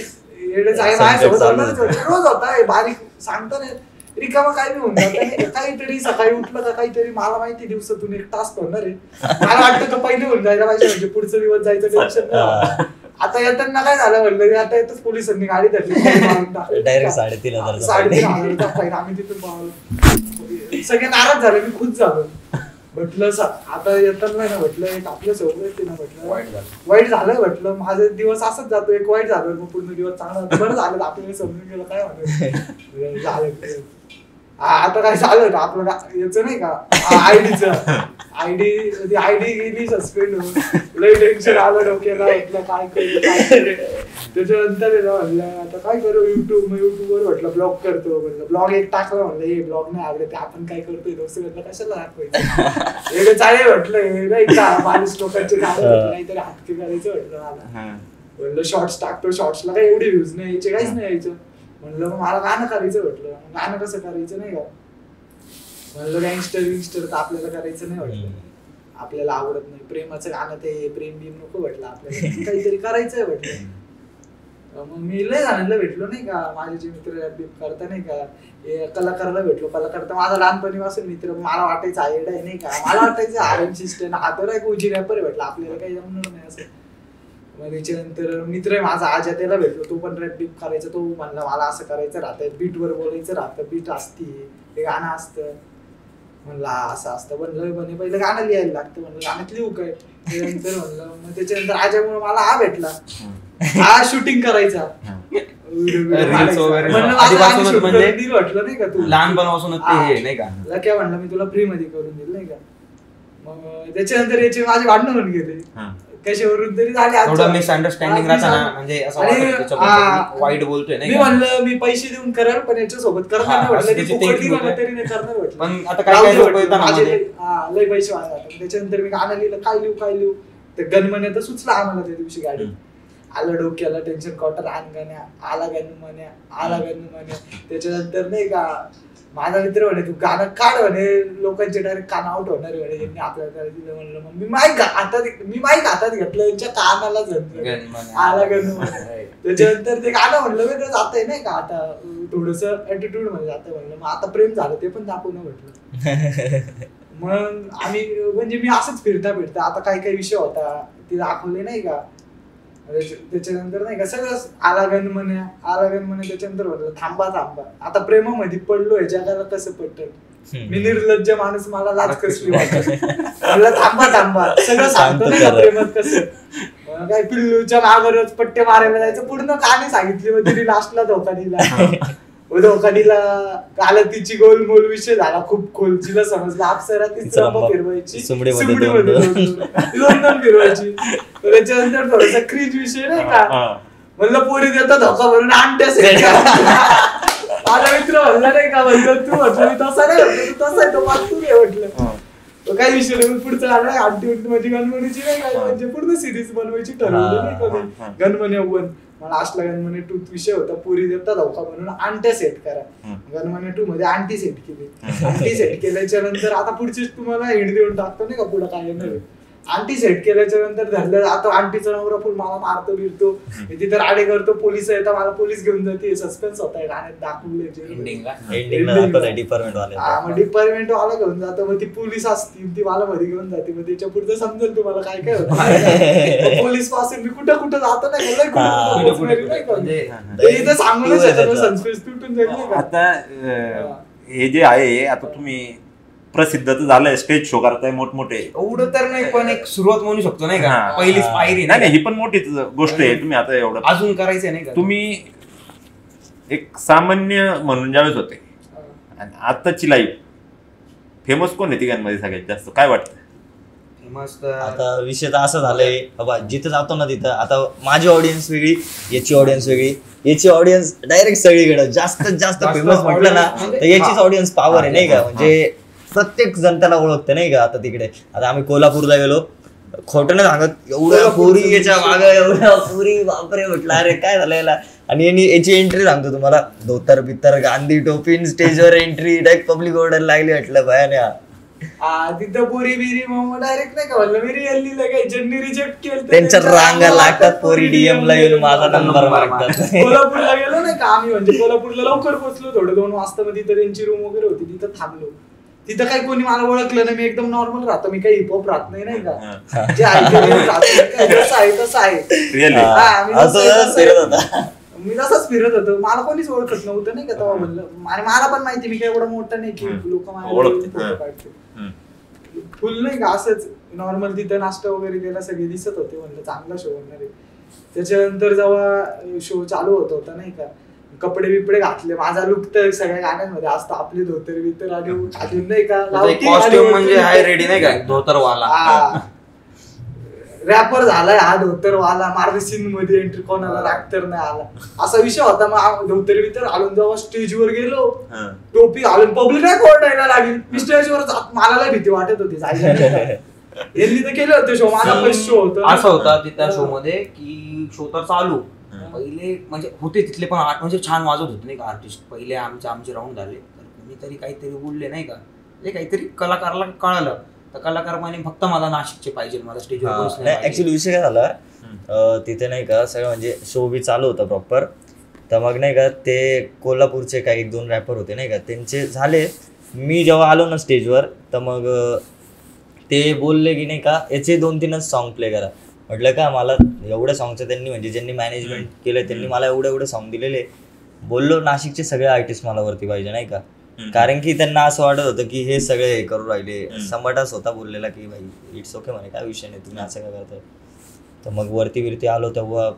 रोज होता बारीक सांगता नाही रिकामा काही होऊन जात. काहीतरी सकाळी उठलं का काहीतरी मला माहिती दिवसातून 1 टास्क होणार आहे. मला वाटतं तो पहिले होऊन जायला पाहिजे, म्हणजे पुढचा दिवस जायचं टेन्शन नाही. आता येताना काय झालं म्हणलं, आता येतच पोलिसांनी गाडी धरली डायरेक्ट 3,500 3,500 फाईन. आम्ही तिथून पावलं, सगळे नाराज झाले, मी खुश झालो. म्हटलं आता येताना ना म्हटलं एक आपल्या सोबत येते ना, म्हटलं वाईट झालं, म्हटलं माझा दिवस असंच जातो, एक वाईट झालं मग पूर्ण दिवस चांगला बरं झालं, आपल्याला समजून गेलं काय म्हणत झालं. आता काय झालं आपलं याचं नाही का आयडी गेली सस्पेंड होऊन, लई टेन्शन आलं डोक्याला, म्हटलं काय करू. त्याच्यानंतर म्हणलं आता काय करू, युट्यूबवर म्हटलं ब्लॉग करतो, म्हटलं ब्लॉग एक टाकला, म्हणलं हे ब्लॉग नाही आवडत, आपण काय करतोय दोस्त, म्हटलं कशाला दाखवायचं, हे चालेल म्हटलं नाही का, 40 लोकांचे काहीतरी हातके करायचं म्हटलं. म्हणलं शॉर्ट्स टाकतो, शॉर्ट्सला काही एवढी व्ह्यूज नाही यायचे, काहीच नाही यायचं. म्हणलं मग मला गाणं करायचं, म्हटलं गाणं कसं करायचं नाही का, म्हणलं गँगस्टर तर आपल्याला करायचं नाही, म्हटलं आपल्याला आवडत नाही, प्रेमाचं गाणं ते प्रेम बिम नको, म्हटलं आपल्याला काहीतरी करायचंय म्हटलं. मग मी लय जणांना भेटलो नाही का, माझे जे मित्र करता नाही का, कलाकाराला भेटलो. कलाकार तर माझा लहानपणीपासून मित्र, मला वाटायचं आयडिया आहे नाही का, मला वाटायचं आर्यन सिस्टम आता एक उजी रॅपर भेटला, आपल्याला काही जमणार नाही असं. मग त्याच्यानंतर मित्र आहे माझा आजा, त्याला भेटलो, तो पण रॅप बीप करायचा, तो म्हणला मला असं करायचं राहतं, बीटवर बोलायचं राहतं, बीट असती, ते गाणं असतं. म्हणलं असं असतं, म्हणलं म्हणे पहिलं गाणं लिहायला लागतं, म्हणलं गाण्यात लिहू काय. त्याच्यानंतर म्हणलं, मग त्याच्यानंतर आजामुळे मला हा भेटला, हा शूटिंग करायचा, म्हटलं नाही का तू लहानपणापासून नाही का, काय म्हणलं मी तुला फ्री मध्ये करून दिलं नाही का. मग त्याच्यानंतर याचे माझे भांडणं होऊन गेले, कशावरून तरी झाले, मिसअंडरस्टँडिंग राहताना, म्हणजे असं वाईट बोलतोय नाही. मी म्हणलं मी पैसे देऊन कराल, पण याच्यासोबत करणार म्हटलं, तरी नाही करणार म्हटलं. पण आता काय लोक लय पैसे वाया. त्याच्यानंतर मी गाणं लिहिलं, काय लिहू तर गणमन्या तर सुचला आम्हाला त्या दिवशी गाडी, आलं डोक्याला टेन्शन, क्वार्टर आणगण्या आला गणमन्या. त्याच्यानंतर नाही का माझा मित्र म्हणे तू गाणं काढ म्हणे, लोकांचे डायरेक्ट कान आउट होणार म्हणे, यांनी आपल्याला दिलं. म्हणलं मग मी माईक हातात घेतलं, यांच्या कानाला आला गणमन्या. त्याच्यानंतर ते गाणं म्हणलं वेगळं जातंय नाही का, आता थोडस ऍटिट्यूड मध्ये जातंय. म्हणलं मग आता प्रेम झालं ते पण दाखवून म्हटलं. मग आम्ही म्हणजे मी असंच फिरता आता काही विषय होता ते दाखवले नाही का. त्याच्यानंतर नाही का सगळं आला गणमन्या. त्याच्यानंतर म्हटलं थांबा आता प्रेमामध्ये पडलोय, जगाला कसं पटत, मी निर्लज्ज माणूस, मला लाज कसली वाटत. म्हणलं थांबा सगळं सांगतो नाही का प्रेमात कसं, काय पिल्लूच्या नावावरच पट्टे मारायला जायचं, पूर्ण कहाणी सांगितली. मग तिने लास्टला धोका दिला, काल तिची गोलमोल विषय झाला खूप खोल, तिला समजलं अप्सरा तिचा फिरवायची, लंडन फिरवायची. त्याच्यानंतर थोडासा क्रीज विषय नाही का, म्हणलं पोरी देता धोका भरून आणत्या माझा मित्र म्हणला नाही का, म्हणलं तू म्हटलं मी तसा नाही, म्हटलं तू तसा आहे तो पाच तू घे म्हटलं. काही विषय नाही. पुढचं आलं आंटी माझी गणमनीची नाही काय, म्हणजे पूर्ण सिरीज बनवायची ठरवली नाही का, गणमन्या 1 मला असला गणमन्या 2 विषय होता, पुरी देता धोका म्हणून आंट्या सेट करा. गणमन्या 2 मध्ये आंटी सेट केल्याच्या नंतर आता पुढची तुम्हाला हिंड देऊन टाकतो नाही का पुढे काय येणार. आंटी सेट केल्याच्या नंतर धरलं, आता आंटीचा नवरा फुल मला मारतो बिरतो, तिथे राडे करतो, पोलीस येतात, मला पोलीस घेऊन जाते. सस्पेन्स होता गाण्यात दाखवले डिपार्टमेंट वाला घेऊन जातो, मग ती पोलीस असती ती मला मध्ये घेऊन जाते. मग त्याच्या पुढचं समजेल तुम्हाला काय काय होतं. पोलीस पासून मी कुठं जातो नाही इथं सांगून सस्पेन्स तुटून जाईल. आता हे जे आहे, आता तुम्ही प्रसिद्ध तर झालंय, स्टेज शो करताय मोठमोठे, एवढं तर नाही पण एक सुरुवात म्हणू शकतो नाही का, पहिलीच पायरी नाही. ही पण मोठीच गोष्ट आहे. तुम्ही आता एवढं अजून करायचंय नाही का, तुम्ही एक सामान्य म्हणून ज्यावेळेस होते आणि आताची लाईफ फेमस कोण आहे तिघांमध्ये सगळ्यात जास्त, काय वाटतं? फेमस आता विषय तर असं झालंय बाबा, जिथं जातो ना तिथं आता माझी ऑडियन्स वेगळी, याची ऑडियन्स वेगळी, याची ऑडियन्स डायरेक्ट सगळीकडे जास्तीत जास्त फेमस म्हटलं ना तर याचीच ऑडियन्स पॉवर आहे नाही का, म्हणजे प्रत्येक जण त्याला ओळखते नाही का. आता तिकडे आता आम्ही कोल्हापूरला गेलो, खोटं नाही सांगत, एवढ्या पुरी याच्या मागं एवढ्या पुरी बापरे म्हटलं अरे काय झालं याला. आणि याची एंट्री सांगतो तुम्हाला, धोतर बित्तर गांधी टोपीन स्टेजवर एंट्री, डायरेक्ट पब्लिक ऑर्डर लागली म्हटलं भयाने. तिथं पोरी बिरी मग डायरेक्ट नाही का म्हणलं मी रिअल काय ज्यांनी रिजेक्ट केलं त्यांच्या रांगा लागतात, पोरी डीएम ला येऊन माझा नंबर मागतात. कोल्हापूरला गेलो नाही का आम्ही, म्हणजे कोल्हापूरला लवकर पोहोचलो, थोडं 2 वाजता. मग तिथं त्यांची रूम वगैरे होती, तिथं थांबलो. तिथं काही कोणी मला ओळखलं नाही, मी एकदम नॉर्मल राहतो, मी काही हिपहॉप राहत नाही का, जे आहे जसं आहे तसं आहे. हा, मी तसंच फिरत होतो, मला कोणीच ओळखत नव्हतं नाही का तेव्हा म्हणलं. आणि मला पण माहिती मी काही एवढं मोठं नाही की लोक मला काढते, फुल नाही का असंच नॉर्मल. तिथं नाश्ता वगैरे केला, सगळे दिसत होते, म्हणलं चांगला शो होणार आहे. त्याच्यानंतर जेव्हा शो चालू होता नाही का, कपडे बिपडे घातले, माझा लुक तर सगळ्या गाण्यांमध्ये असतं, आपली धोतर बितर आणि घालून नाही का, म्हणजे हाय रेडी नाही का, धोतरवाला रॅपर झालाय हा धोतरवाला, मारली सीन मध्ये एंट्री, कोणाला रॅक्टर नाही आला, असा विषय होता. मग धोतर बितर घालून जेव्हा स्टेजवर गेलो, टोपी घालून पब्लिक ओरडायला लागली. मी स्टेजवर मला भीती वाटत होती जायला. यांनी तर केलं होतं शो, माझा फर्स्ट शो होता. असं होता त्या शो मध्ये की शो तर चालू पहिले म्हणजे होते तिथले पण म्हणजे छान वाजवत होते नाही का आर्टिस्ट. पहिले आमचे राऊंड झाले तर कोणीतरी काहीतरी बोलले नाही का, म्हणजे काहीतरी कलाकाराला कळालं तर कलाकार फक्त मला नाशिकचे पाहिजे, मला स्टेजवर. ऍक्च्युली विषय काय झाला तिथे नाही का, सगळं म्हणजे शो बी चालू होता प्रॉपर. तर मग नाही का ते कोल्हापूरचे काही 2 रॅपर होते नाही का, त्यांचे झाले. मी जेव्हा आलो ना स्टेजवर तर मग ते बोलले की नाही का याचे 2-3च सॉन्ग प्ले करा. म्हटलं का मला एवढ्या सॉंगचं त्यांनी म्हणजे ज्यांनी मॅनेजमेंट केलं त्यांनी मला एवढे सॉन्ग दिलेले. बोललो नाशिकचे सगळे आर्टिस्ट मला वरती पाहिजे नाही का, कारण की त्यांना असं वाटत होतं की हे सगळे हे करू राहिले. संभाटा स्वतः बोललेला की भाई इट्स ओके म्हणे, काय विषय नाही, तुम्ही असं काय करताय. तर मग वरती आलो तेव्हा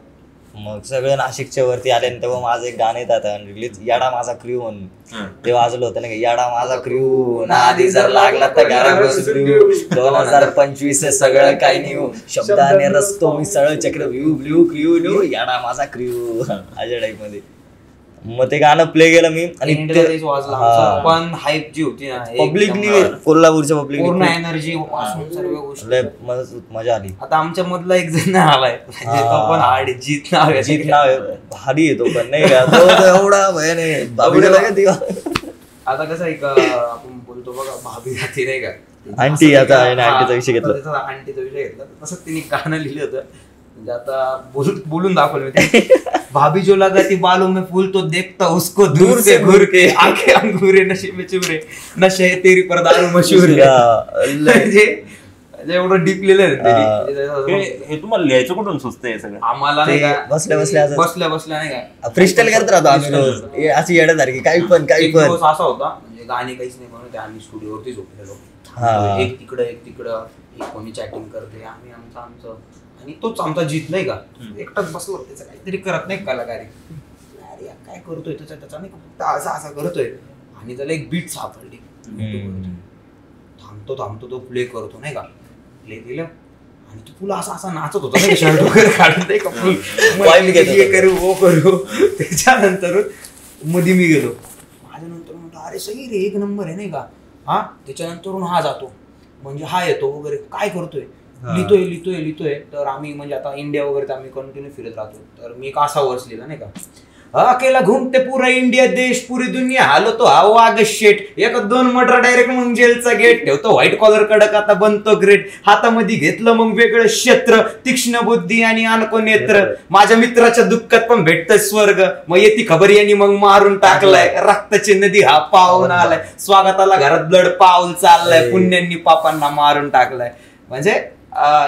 मग सगळे नाशिकचे वरती आले आणि तेव्हा माझं एक गाणं येतात रिलीज, याडा माझा क्रू म्हणून ते वाजलं होतं ना, याडा माझा क्रू नादी जर लागला तर 2025 सगळं काही नाही, शब्दाने रचतो मी सरळ चक्र व्ह्यू ब्ल्यू क्रू न्यू याडा माझा क्रू अशा टाईप मध्ये. मग ते गाणं प्ले केलं मी आणि पण हाईप जी होती ना पब्लिकली, कोल्हापूरच्या पब्लिक पूर्ण एनर्जी सर्व गोष्टी मजा आली. आता आमच्या मधला एक जण आलाय पण हार्ड जीत नाव भारी येतो पण नाही का एवढा भय नाही. आता कसं आहे का आपण बोलतो बघा भाभी राहते नाही का, आंटी आता आंटीचा विषय घेतला, आंटीचा विषय घेतला तसं तिने गाणं लिहिलं होतं. म्हणजे आता बोलून दाखवलं भाभी जो लगाती बालों में फूल तो देखता उसको दूर से घूर के, आंखें अंगूरे नशे में चुरे, नशे है तेरी पर दारू मशहूर है. एवढं डीप लिहिलं हे तुम्हाला लिहायचं कुठून सुचतंय सगळं. आम्हाला नाही का बसल्या बसल्या नाही का फ्रीस्टाईल करत राहतो आम्ही रोज, अशी येण्यासारखी काही पण असा होता. म्हणजे गाणी काहीच नाही म्हणून आम्ही स्टुडिओवरती झोपलेलो, एक तिकडं एक कोणी चॅटिंग करते, आम्ही आमचं आणि तोच आमचा जीत नाही का एकटाच बसलो, त्याचं काहीतरी करत नाही कलाकारी, अरे काय करतोय त्याचा नाही का असा करतोय. आणि त्याला एक बीट सापडली, थांबतो तो प्ले करतो नाही का, प्ले केलं आणि तो फुल असा नाचत होता नाही शर्ट वगैरे काढून नाही का फुल करू. त्याच्यानंतर मध्ये मी गेलो, माझ्यानंतर म्हणतो अरे सही रे एक नंबर आहे नाही का. हा त्याच्यानंतर हा जातो म्हणजे हा येतो वगैरे, काय करतोय लिहितोय. तर आम्ही म्हणजे आता इंडिया वगैरे आम्ही कंटिन्यू फिरत राहतो. तर मी एक असा वर्ष लिहिला नाही का, अकेला घुमते पुरा इंडिया देश पुरी दुनिया हालो तो आवाग शेट, 1-2 मर्डर डायरेक्ट मग जेलचा गेट, ठेवतो व्हाईट कॉलर कडक आता बनतो ग्रेट, हातामध्ये घेतलं मग वेगळं क्षेत्र, तीक्ष्ण बुद्धी आणि अनको नेत्र, माझ्या मित्राच्या दुःखात पण भेटतं स्वर्ग, मग येते खबर यांनी मग मारून टाकलाय, रक्ताची नदी हा पाहून आलाय, स्वागताला घरात ब्लड पाऊल चाललाय, पुण्यांनी पापांना मारून टाकलाय. म्हणजे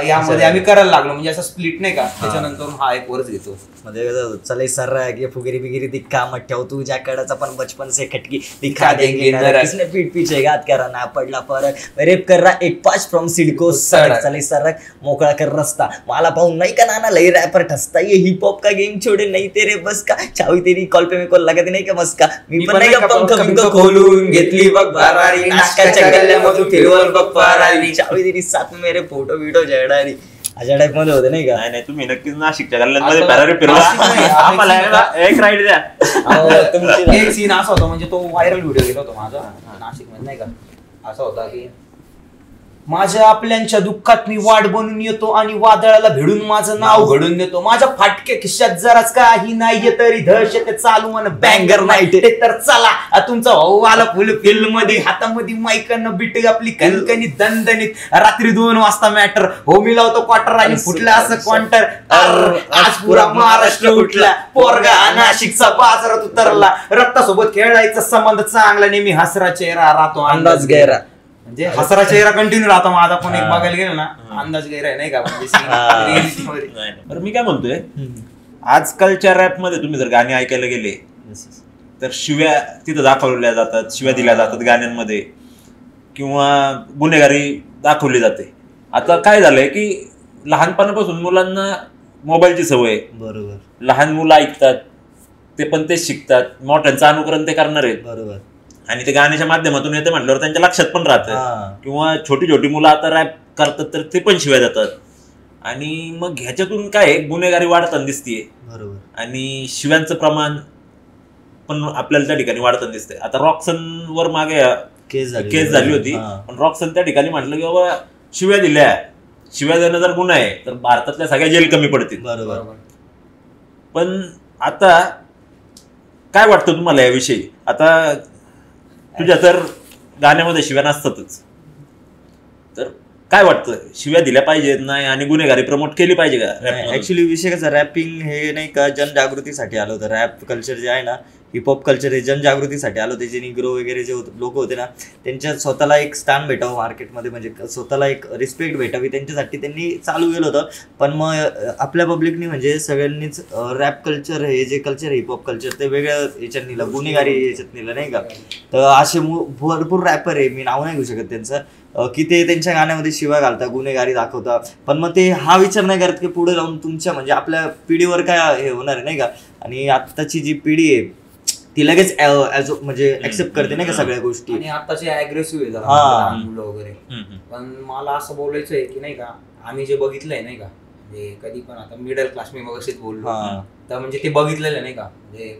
यामध्ये आम्ही करायला लागलो म्हणजे असं स्प्लिट नाही का. त्याच्यानंतर हा एक वर्ष घेतो म्हणजे चले सर की फुगेरी बिगिरी दिखा मत ठेव तुझ्या कडाचा पण बचपन से खटकी दिखा देंगे किसने पीठ पीछे घात करा ना पडला परत रेप कर रहा एक 5 फ्रॉम सिडको सड़क, चले सरक मोकळा कर रस्ता, मला पाहून नाही का नाना लई रॅपर ठसता, ये हिप हॉप का गेम छोड़े नहीं तेरे बस का, चावी तेरी कॉल पे मेरे को लगत नाही का मस्का, मी पण नाही का पंख खोलून घेतली बघ भरारी, नाशकाच्या गल्ल्यामधून फिरवल बघ फरारी, चावी तेरी साथ मेरे फोटो व्हिडिओ जडारी अशा टाइप मध्ये होते नाही का. नाही तुम्ही नक्कीच नाशिकच्या गल्ल्यांमध्ये फरारी फिरवा, आम्हाला एक राईड द्या. एक सीन असा होता म्हणजे तो व्हायरल व्हिडिओ गेला होता माझा नाशिक मध्ये नाही का. असा होता की माझ्या आपल्यांच्या दुःखात मी वाट बनून येतो आणि वादळाला भिडून माझं नाव घडून देतो. माझ्या फाटक्या खिशात जराच काही नाहीये तरी दहशत चालू मन बँगर नाईट ते तर चला तुमचा भाऊ आला फुल फिल्म मध्ये हातामध्ये माईकांना बिट आपली कणकणी दणदणीत रात्री 2 वाजता मॅटर हो मी लावतो क्वार्टर आणि फुटला असं क्वांटर आज पुरा महाराष्ट्र उठला पोरगा नाशिकचा बाजारात उतरला रक्तासोबत खेळायचा संबंध चांगला नेहमी हसरा चेहरा राहतो अंदाज गैरा म्हणजे हसरा चेहरा कंटिन्यू राहतो माझा कोण एक बघायला गेलं ना अंदाज गैर आहे नाही का म्हणजे बरं मी काय म्हणतोय आजकालच्या रॅप मध्ये तुम्ही जर गाणी ऐकायला गेले तर शिव्या तिथं दाखवल्या जातात शिव्या दिल्या जातात गाण्यांमध्ये किंवा गुन्हेगारी दाखवली जाते. आता काय झालंय की लहानपणापासून मुलांना मोबाईलची सवय बरोबर लहान मुलं ऐकतात ते पण तेच शिकतात मोठ्यांचं अनुकरण ते करणार आहेत बरोबर आणि ते गाण्याच्या माध्यमातून येते म्हटल्यावर त्यांच्या लक्षात पण राहतं किंवा छोटी छोटी मुलं आता रॅप करतात तर ते पण शिवाय जातात आणि मग ह्याच्यातून काय गुन्हेगारी वाढताना दिसतीये बरोबर आणि शिव्यांचं प्रमाण पण आपल्याला त्या ठिकाणी वाढताना दिसतंय. आता रॉक्सन वर मागे केस झाली होती पण रॉक्सन त्या ठिकाणी म्हटलं की बाबा शिव्या देणं जर गुन्हा आहे तर भारतातल्या सगळ्या जेल कमी पडतील. बरोबर पण आता काय वाटतं तुम्हाला याविषयी आता तुझ्या तर गाण्यामध्ये शिव्या नसतातच तर काय वाटतं शिव्या दिल्या पाहिजेत नाही आणि गुन्हेगारी प्रमोट केली पाहिजे का? ऍक्च्युली विषय कसा रॅपिंग हे नाही का जनजागृतीसाठी आलं होतं. रॅप कल्चर जे आहे ना हिपहॉप कल्चर हे जनजागृतीसाठी आलं होतं. जे निग्रो वगैरे जे लोक होते ना त्यांच्या स्वतःला एक स्थान भेटावं मार्केटमध्ये म्हणजे स्वतःला एक रिस्पेक्ट भेटावी त्यांच्यासाठी त्यांनी चालू केलं होतं. पण मग आपल्या पब्लिकनी म्हणजे सगळ्यांनीच रॅप कल्चर हे जे कल्चर आहे हिपहॉप कल्चर ते वेगळ्या याच्यात नेलं गुन्हेगारी याच्यात नेलं नाही का. तर असे भरपूर रॅपर आहे मी नाव नाही घेऊ शकत त्यांचं की ते त्यांच्या गाण्यामध्ये शिवाय घालतात गुन्हेगारी दाखवतात पण मग ते हा विचार नाही करत की पुढे जाऊन तुमच्या म्हणजे आपल्या पिढीवर काय हे होणार आहे नाही का. आणि आत्ताची जी पिढी आहे ती लगेच म्हणजे ऍक्सेप्ट करते नाही का सगळ्या गोष्टी आणि आताचे अग्रेसिव्ह आहे जरा मुलं वगैरे. पण मला असं बोलायचं आहे की नाही का आम्ही जे बघितलंय नाही का म्हणजे कधी पण आता मिडल क्लास मी मग असेच बोललो तर म्हणजे ते बघितलेलं नाही का म्हणजे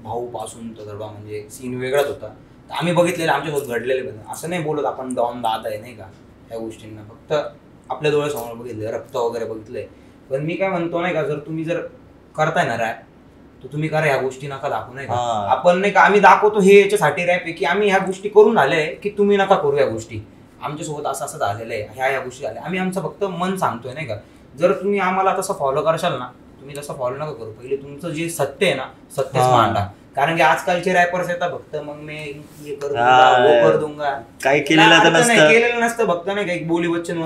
भाऊ पासून तर म्हणजे सीन वेगळाच होता तर आम्ही बघितलेलं आमच्यासोबत घडलेले पण असं नाही बोलत आपण डॉन दादा आहे नाही का ह्या गोष्टींना फक्त आपल्या डोळ्यासमोर बघितलंय रक्त वगैरे बघितलंय. पण मी काय म्हणतो नाही का जर तुम्ही जर करताय ना रॅप तर तुम्ही करा ह्या गोष्टी नका दाखवू नाही का. आपण नाही का आम्ही दाखवतो हे याच्यासाठी रॅप आहे की आम्ही ह्या गोष्टी करून आले की तुम्ही नका करू या गोष्टी आमच्यासोबत असं असं झालेलं आहे ह्या गोष्टी झाल्या आम्ही आमचं फक्त मन सांगतोय नाही का. जर तुम्ही आम्हाला तसं फॉलो करशाल ना तुम्ही तसं फॉलो नका करू पहिले तुमचं जे सत्य आहे ना सत्यच मांडा. कारण की आजकालचे रॅपर्स येतात फक्त मग मी हे कर दूंगा काही केलेलं नसतं फक्त नाही का एक बोली बच्चन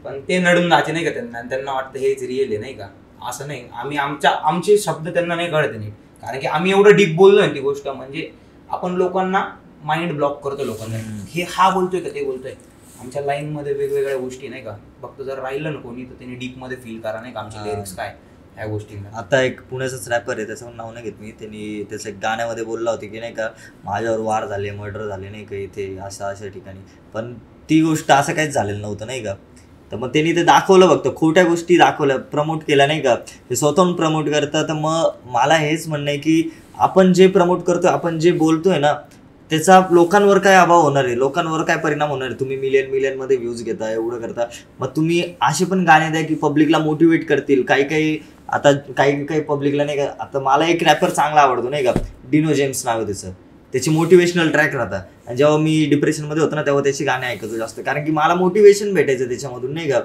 पण ते नडून जाते नाही का त्यांना वाटतं हेच रिअल आहे नाही का. असं नाही आम्ही आमचे शब्द त्यांना नाही कळत नाही कारण की आम्ही एवढं डीप बोललोय ती गोष्ट म्हणजे आपण लोकांना माइंड ब्लॉक करतो लोकांना हे हा बोलतोय का ते बोलतोय आमच्या लाईन मध्ये वेगवेगळ्या गोष्टी नाही का. फक्त जर राहिलं ना कोणी तर त्यांनी डीप मध्ये फील करा नाही का आमचे लिरिक्स काय ह्या गोष्टींना. आता एक पुण्याचाच रॅपर आहे त्याचं नाव नाही घेत मी त्यांनी त्याचं गाण्यामध्ये बोलला होता की नाही का माझ्यावर वार झाले मर्डर झाले नाही का इथे अशा ठिकाणी पण ती गोष्ट असं काहीच झालेलं नव्हतं नाही का. तर मग त्यांनी ते दाखवलं फक्त खोट्या गोष्टी दाखवल्या प्रमोट केल्या नाही का ते स्वतःहून प्रमोट करतात. तर मग मला हेच म्हणणं आहे की आपण जे प्रमोट करतोय आपण जे बोलतोय ना त्याचा लोकांवर काय अभाव होणार आहे लोकांवर काय परिणाम होणार आहे. तुम्ही मिलियन मध्ये व्ह्यूज घेता एवढं करता मग तुम्ही असे पण गाणे द्या की पब्लिकला मोटिवेट करतील. काही आता काही पब्लिकला नाही का. आता मला एक रॅपर चांगला आवडतो नाही का डिनो जेम्स नाव आहे त्याचं त्याची मोटिवेशनल ट्रॅक राहतात आणि जेव्हा मी डिप्रेशनमध्ये होतो ना तेव्हा त्याची गाणे ऐकतो जास्त कारण की मला मोटिवेशन भेटायचं त्याच्यामधून नाही का.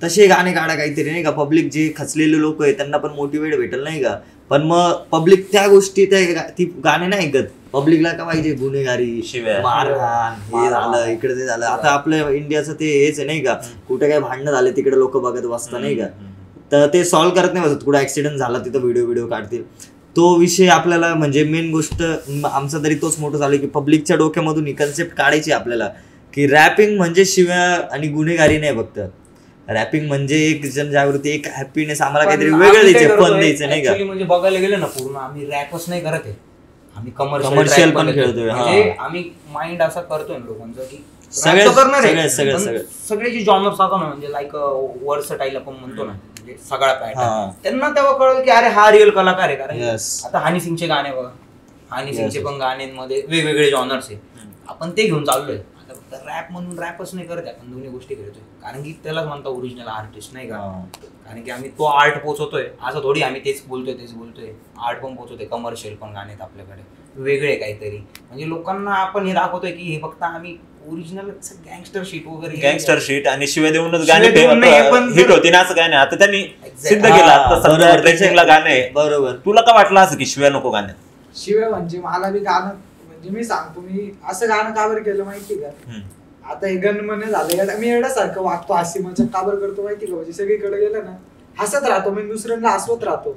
तसे गाणे काढा काहीतरी नाही का पब्लिक जे खचलेले लोक आहे त्यांना पण मोटिवेट भेटेल नाही का. पण मग पब्लिक त्या गोष्टी ती गाणे नाही ऐकत पब्लिकला का पाहिजे गुन्हेगारी मारहाण हे झालं इकडे ते झालं. आता आपल्या इंडियाचं ते हेच आहे नाही का कुठे काय भांडणं झाले तिकडे लोक बघत बसतात नाही का. तर ते सॉल्व्ह करत नाही बसत कुठे ऍक्सिडेंट झाला तिथं व्हिडिओ काढतील तो विषय आपल्याला म्हणजे मेन गोष्ट आमचा तरी तोच मोठं झालं की पब्लिकच्या डोक्यामधून ही कन्सेप्ट काढायची आपल्याला की रॅपिंग म्हणजे शिव्या आणि गुन्हेगारी नाही फक्त रॅपिंग म्हणजे एक जनजागृती एक हॅपीनेस आम्हाला काहीतरी वेगळं द्यायचं फन द्यायचं नाही का. म्हणजे बघायला गेलं ना पूर्ण आम्ही रॅपच नाही करत आहे आम्ही कमर्शियल पण खेळतोय आम्ही माइंड असा करतोय लोकांचं की सगळे जे जॉनर्स असतात ना म्हणजे लाईक वर्सटाईल आपण म्हणतो ना म्हणजे सगळा पॅटर्न त्यांना तेव्हा कळलं की अरे हा रिअल कलाकार आहे. कारण आता हनी सिंगचे गाणे बघा हनी सिंगचे पण गाण्यांमध्ये वेगवेगळे जॉनर्स आहे आपण ते घेऊन चाललोय. तर रॅप म्हणून रॅपच नाही करत आपण दोन्ही गोष्टी करतोय, कारण की त्यालाच म्हणतो ओरिजिनल आर्टिस्ट नाही का. कारण की आम्ही तो आर्ट पोहोचवतोय, असं थोडी आम्ही तेच बोलतोय आर्ट पण पोहोचवतोय, कमर्शियल पण गाणे आहेत आपल्याकडे वेगळे काहीतरी, म्हणजे लोकांना आपण हे दाखवतोय की हे फक्त आम्ही ओरिजिनल गँगस्टर शीट वगैरे गँगस्टर शीट आणि शिवाय देऊनच गाणे पण हिट होती ना, असं काय नाही. आता त्यांनी सिद्ध केला ट्रेंडिंगला गाणे. बरोबर. तुला का वाटलं असं की शिवाय नको गाण्यात? शिवाय म्हणजे मला बी गाणं, म्हणजे मी सांगतो, मी असं गाणं का बरं केलं माहिती का, आता हे गणमने झाले का, मी एवढ्यासारखं वागतो, हास्य मजा का बरं करतो माहिती का, म्हणजे सगळीकडे गेलं ना हसत राहतो, मी दुसऱ्यांना हसवत राहतो,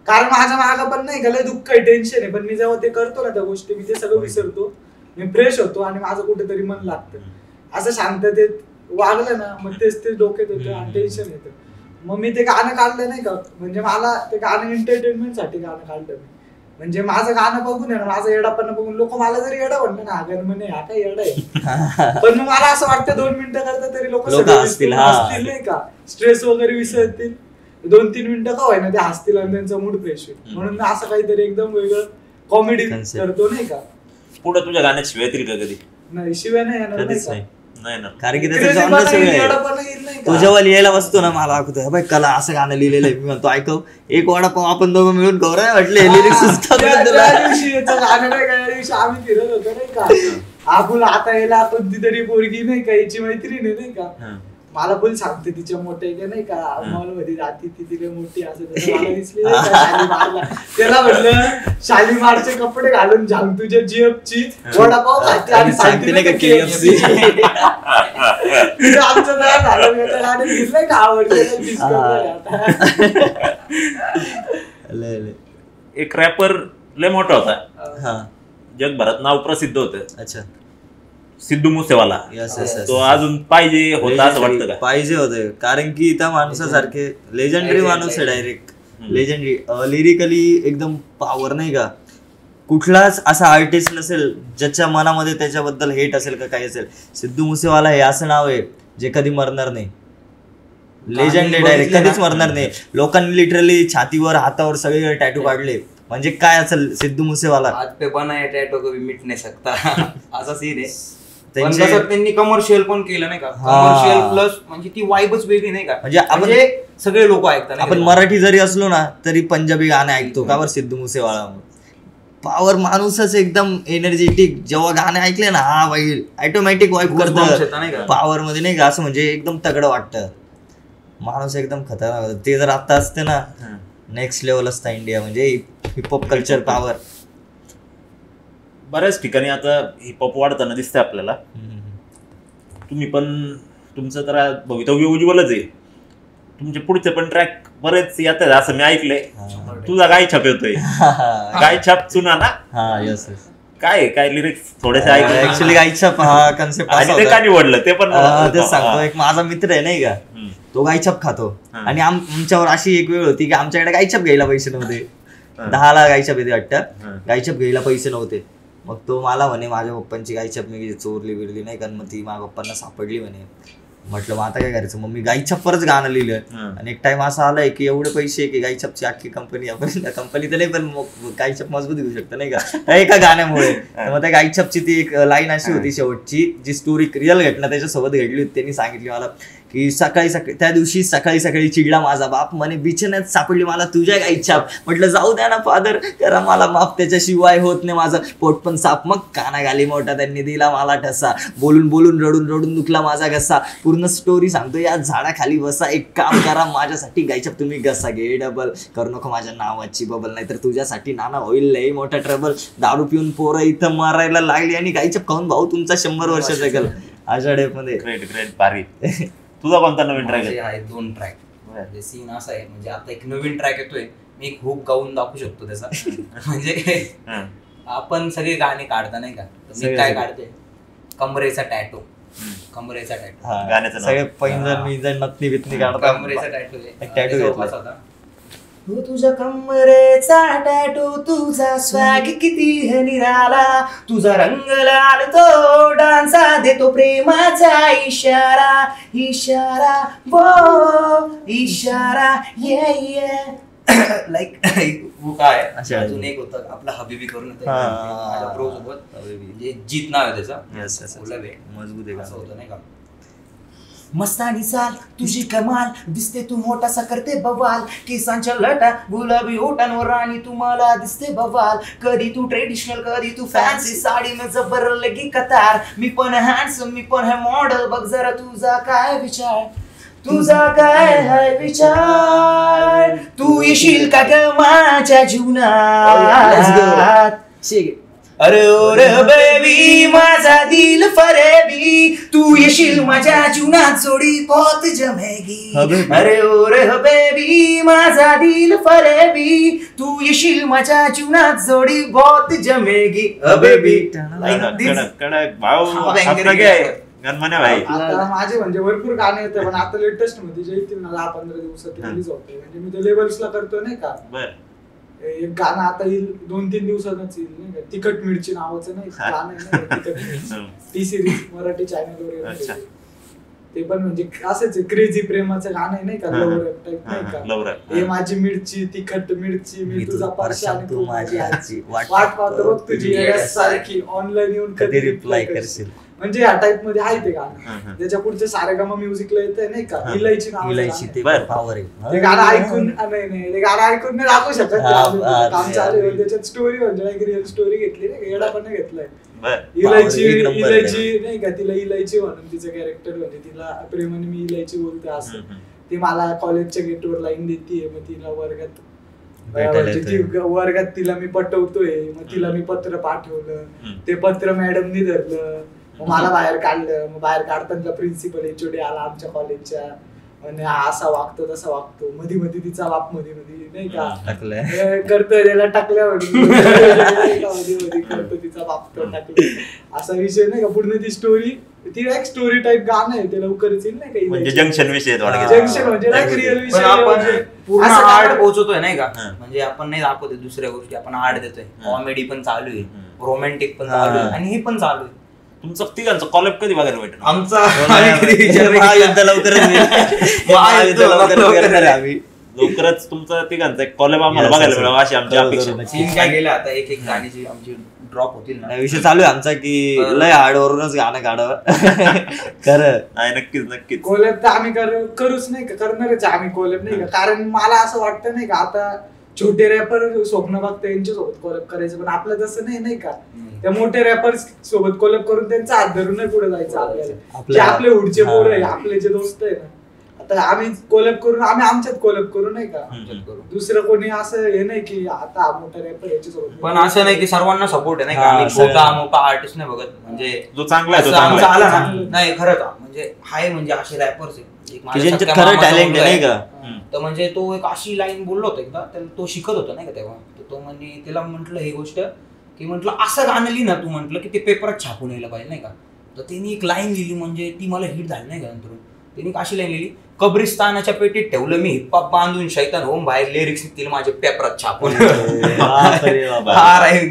कारण माझ्या मागं पण नाही गेलं दुःख आहे, टेन्शन आहे, पण मी जेव्हा ते करतो ना त्या गोष्टी, मी ते सगळं विसरतो, मी फ्रेश होतो आणि माझं कुठेतरी मन लागतं. असं शांततेत वागलं ना मग तेच डोक्यात येतं आणि टेन्शन येतं. मग मी ते गाणं काढलं नाही का, म्हणजे मला ते गाणं एंटरटेनमेंट साठी गाणं काढलं मी, म्हणजे माझं गाणं बघून आहे ना, माझं येडापण बघून लोक मला जरी येडा म्हणलं ना, हा म्हणे हा काय येडा आहे, पण मग मला असं वाटतं 2 मिनिटं करता तरी लोक हसतील नाही का, स्ट्रेस वगैरे विसरतील, 2-3 मिनिटं का होईना ते हसतील आणि त्यांचा मूड फ्रेश होईल, म्हणून मी असं काहीतरी एकदम वेगळं कॉमेडी करतो नाही का. पुढे तुझ्या गाण्यात शिवाय येतील का कधी? नाही, शिवाय नाही येणार नाही ना, कारण की त्याचं जॉनर सगळं तो जेव्हा लिहायला बसतो ना, मला आठवतं भाई कला असं गाणं लिहिलेलं आहे, मी म्हणतो ऐकव एक वडापाव आपण दोघं मिळून गौरव म्हटले लिरिक्स आम्ही फिरत होतो नाही का, आपण आता याला कोणती तरी पोरगी नाही का, याची मैत्रीण आहे नाही का, मला पण सांगते तिच्या मोठ्या का नाही का, मॉल मध्ये जाती ती तिला मोठी असं मला दिसली त्याला म्हटलं शालीमारचे कपडे घालून झांग तुझ्या जीएफची वडापाव खाते आणि सांगते नाही का KFC. आमचं तयार झालं गाडी घेतलंय का आवडलं. एक रॅपर लय मोठा होता, जगभरात नाव प्रसिद्ध होतं. अच्छा, सिद्धू मुसेवाला. तो अजून पाहिजे होता असं वाटतं का? पाहिजे होते, कारण की त्या माणसासारखे लेजंडरी माणूस आहे, डायरेक्ट लेजंडरी, लिरिकली एकदम पॉवर नाही का. कुठलाच असा आर्टिस्ट नसेल ज्याच्या मनामध्ये त्याच्याबद्दल हेट असेल का काही असेल, सिद्धू मुसेवाला हे असं नाव आहे जे कधी मरणार नाही. लेजंड आहे डायरेक्ट, कधीच मरणार नाही. लोकांनी लिटरली छातीवर हातावर सगळीकडे टॅटू काढले, म्हणजे काय असेल सिद्धू मुसेवाला हात पे बनाय टॅटू कभी मिट नाही सकता असा सीन आहे. त्यांनी कमर्शियल पण केलं नाही का, कमर्शियल प्लस म्हणजे ती वाईबच वेगळी नाही का, म्हणजे सगळे लोक ऐकतात. आपण मराठी जरी असलो ना तरी पंजाबी गाणे ऐकतो का बरं, सिद्धू मुसेवाला पॉवर माणूसच एकदम एनर्जेटिक. जेव्हा गाणे ऐकले ना, हा बाई ऑटोमॅटिक वाईब करतं पॉवर मध्ये नाही का, असं म्हणजे एकदम तगडं वाटतं. माणूस एकदम खतरनाक. ते जर आता असते ना नेक्स्ट लेवल असता इंडिया, म्हणजे हिपहॉप कल्चर पॉवर. बऱ्याच ठिकाणी आता हिपहॉप वाढताना दिसतंय आपल्याला. तुम्ही पण तुमचं तर भवितव्य उज्ज्वलच आहे, तुमचे पुढचे पण ट्रॅक बरेच येतात असं मी ऐकलंय. तुझा गाय छाप येतोय, गाय छाप चुना ना. काय काय लिरिक्स थोडेसे ऐकले ऍक्च्युअली गायछाप हा कन्सेप्ट ते का निवडलं ते पण तेच सांगतो. एक माझा मित्र आहे नाही का, तो गायछाप खातो, आणि आमच्यावर अशी एक वेळ होती की आमच्याकडे गायछाप घ्यायला पैसे नव्हते. 10ला गायछाप येते वाटतं, गायछाप घ्यायला पैसे नव्हते. मग तो मला म्हणे माझ्या पप्पांची गायछाप मी चोरली बिरली नाही, कारण मग ती माझ्या पप्पांना सापडली म्हणे. म्हटलं मग आता काय करायचं, मग मी गायछापवरच गाणं लिहिलं. आणि एक टाइम असा आलाय की एवढे पैसे की गायछापची अख्खी कंपनी, आपण कंपनी तर नाही पण गायछाप मजबूत घेऊ शकतो नाही का एका गाण्यामुळे. मग त्या गायछापची ती एक लाईन अशी होती शेवटची, जी स्टोरी रिअल घटना त्याच्यासोबत घडली होती. त्यांनी सांगितली मला की त्या दिवशी सकाळी चिडला माझा बाप, म्हणे बिछाण्यात सापडली मला तुझ्या गायछाप. म्हटलं जाऊ द्या ना फादर, करा मला माफ, त्याच्याशिवाय होत नाही माझं पोट पण साफ. मग काना गाली मोठा त्यांनी दिला मला ठसा, बोलून बोलून रडून दुखला माझा घसा. पूर्ण स्टोरी सांगतो, या झाडाखाली बसा, एक काम करा माझ्यासाठी गायछाप तुम्ही घसा घे डबल, करू नको माझ्या नावाची बबल, नाहीतर तुझ्यासाठी नाना होईल लई मोठा ट्रबल. दारू पिऊन पोरं इथं मारायला लागली आणि गायछाप खाऊन भाऊ तुमचा 100 वर्ष जगल. अशा टाईप मध्ये. ग्रेट भारी. तुझा कोणता नवीन ट्रॅक आहे? 2 ट्रॅक. सीन असा आहे, म्हणजे आता एक नवीन ट्रॅक येतोय, मी एक हुक गाऊन दाखवू शकतो त्याचा. म्हणजे आपण सगळे गाणे काढता नाही का, मी काय काढते, कमरेचा टॅटू. गाण्याचं सगळे पैंजण मिंजण नथनी बिथनी काढता. कमरेचा टॅटू घेतला. तुझ्या कमरेचा टॅटू, तुझा स्वॅग किती निराला, तुझा रंग लाल तो डान्सा देतो प्रेमाचा इशारा वो इशारा ये लाईक वो काय अच्छा. अजून एक होतं आपला हबीबी करून होतं हा. माझ्या ब्रो सोबत म्हणजे जीत नाव आहे त्याचं गुलाब आहे. मजबूत आहे असं का होतं नाही का मस्तानी चाल तुझी कमाल दिसते तू मोठासा करते बवाल केसांच्या लटा गुलाबी ओटांवर आणि तुम्हाला दिसते बवाल कधी तू ट्रेडिशनल कधी तू फॅन्सी साडी में जबर लगी कतार मी पण हँडसम मी पण है मॉडेल बघ जरा तुझा काय विचार तुझा काय है विचार तू येशील का ग माझ्या जीवनात अरे ओरे बेबी माझा दिल फरेबी तू येशील माझ्या जीवनात जोडी बहुत जमेगी अरे ओरे बेबी माझा दिल फरेबी तू येशील माझ्या जीवनात जोडी बहुत जमेगी बेबी कडक भाऊ आपलं काय गणमान्या भाई आता माझे म्हणजे भरपूर गाणे येते पण आता लेटेस्ट मध्ये जे येतील ना 10-15 दिवसात रिलीज होते म्हणजे मी ते लेबल्सला करतोय नाही का एक गाणं आता येईल 2-3 दिवसातच येईल नाही का तिखट मिरची नावाचं नाही गाणं आहे ना तिखट मिरची टी सिरीज मराठी चॅनल वर ते पण म्हणजे असंच क्रेझी प्रेमाचं गाणं आहे नाही का लव्ह रॅप टाइप नाही का हे माझी मिरची तिखट मिरची मी तुझा परशा आणि तू माझी आजी वाट पाहतो बघ तुझी सारखी ऑनलाईन येऊन कधी रिप्लाय करशील म्हणजे या टाइप मध्ये आहे ते गाणं त्याच्या पुढचे सारेगामा म्युझिकला येते नाही का इलायची नावाचं ते पावर आहे ते गाणं ऐकून नाही ते गाणं ऐकून नाही दाखवू शकत काम चालू आहे त्याच्यात स्टोरी म्हणजे एक रिअल स्टोरी घेतली नाही येडा पण नाही घेतलाय इलायची नाही का तिला इलायची म्हणून तिचं कॅरेक्टर म्हणजे तिला प्रेमाने मी इलायची बोलते असं ती मला कॉलेजच्या गेटवर लाईन देते मग तिला वर्गात तिला मी पटवतोय मग तिला मी पत्र पाठवलं ते पत्र मॅडमनी धरलं मग मला बाहेर काढलं मग बाहेर काढताना प्रिन्सिपल एचओडी आला आमच्या कॉलेजच्या म्हणजे हा असा वागतो तसा वागतो मध्ये मध्ये तिचा बाप मध्ये नाही का करतोय त्याला टाकल्या मध्ये करतो तिचा बाप टाकलं असा विषय नाही का पूर्ण ती स्टोरी ती एक स्टोरी टाइप गाणं आहे ते लवकरच येईल नाही का म्हणजे जंक्शन विषय जंक्शन म्हणजे रिअल विषय आपण पूर्ण आर्ट पोहोचतोय नाही का म्हणजे आपण नाही दाखवतोय दुसऱ्या गोष्टी आपण आर्ट देतोय कॉमेडी पण चालू आहे रोमॅन्टिक पण चालू आहे आणि हे पण चालू आहे तुमचं तिघांचं कॉलेज कधी बघायला भेटेल आमचा लवकरच तुमचं तिघांचं कॉलेज आम्हाला बघायला मिळावं अशी आमची अपेक्षा सीन काय गेलं आता एक एक गाणीची आमची ड्रॉप होतील ना विषय चालू आहे आमचा की लय हार्ड वरूनच गाणं काढावं खरं नाही नक्कीच कोलॅब तर आम्ही करूच नाही का करणारच आम्ही कोलॅब नाही का कारण मला असं वाटतं नाही का आता छोटे रॅपर स्वप्न बघता यांच्या सोबत कोलॅब करायचं पण आपलं तसं नाही का त्या मोठे रॅपर्स सोबत कोलॅब करून त्यांचा हात धरून नाही पुढे जायचं आपल्याला आपले उडचे पोर आहे आपले जे दोस्त आहे ना आता आम्ही कोलॅब करून आम्ही आमच्यात कोलॅब करू नाही का दुसरं कोणी असं हे नाही की आता मोठा रॅपर याच्या सोबत पण असं नाही की सर्वांना सपोर्ट आहे नाही का आम्ही छोटा मोठा आर्टिस्ट नाही बघत म्हणजे जो चांगला आहे तो चांगला आला ना नाही खरंच म्हणजे हाय म्हणजे असे रॅपर्स आहे खरं टॅलेंट नाही का तर म्हणजे तो एक अशी लाईन बोललो होता एकदा तो शिकत होता नाही का तेव्हा तो म्हणजे त्याला म्हटलं ही गोष्ट की म्हटलं असं गाणं लिही ना तू म्हटलं की ते पेपरात छापून यायला पाहिजे नाही का तर त्यांनी एक लाईन लिहिली म्हणजे ती मला हिट झाली नाही का नंतर त्यांनी अशी लाईन लिहिली कब्रिस्तानाच्या पेटीत ठेवलं मी हिपहॉप बांधून शैतान होम बाहेर लिरिक्स निघतील माझे पेपरात छापून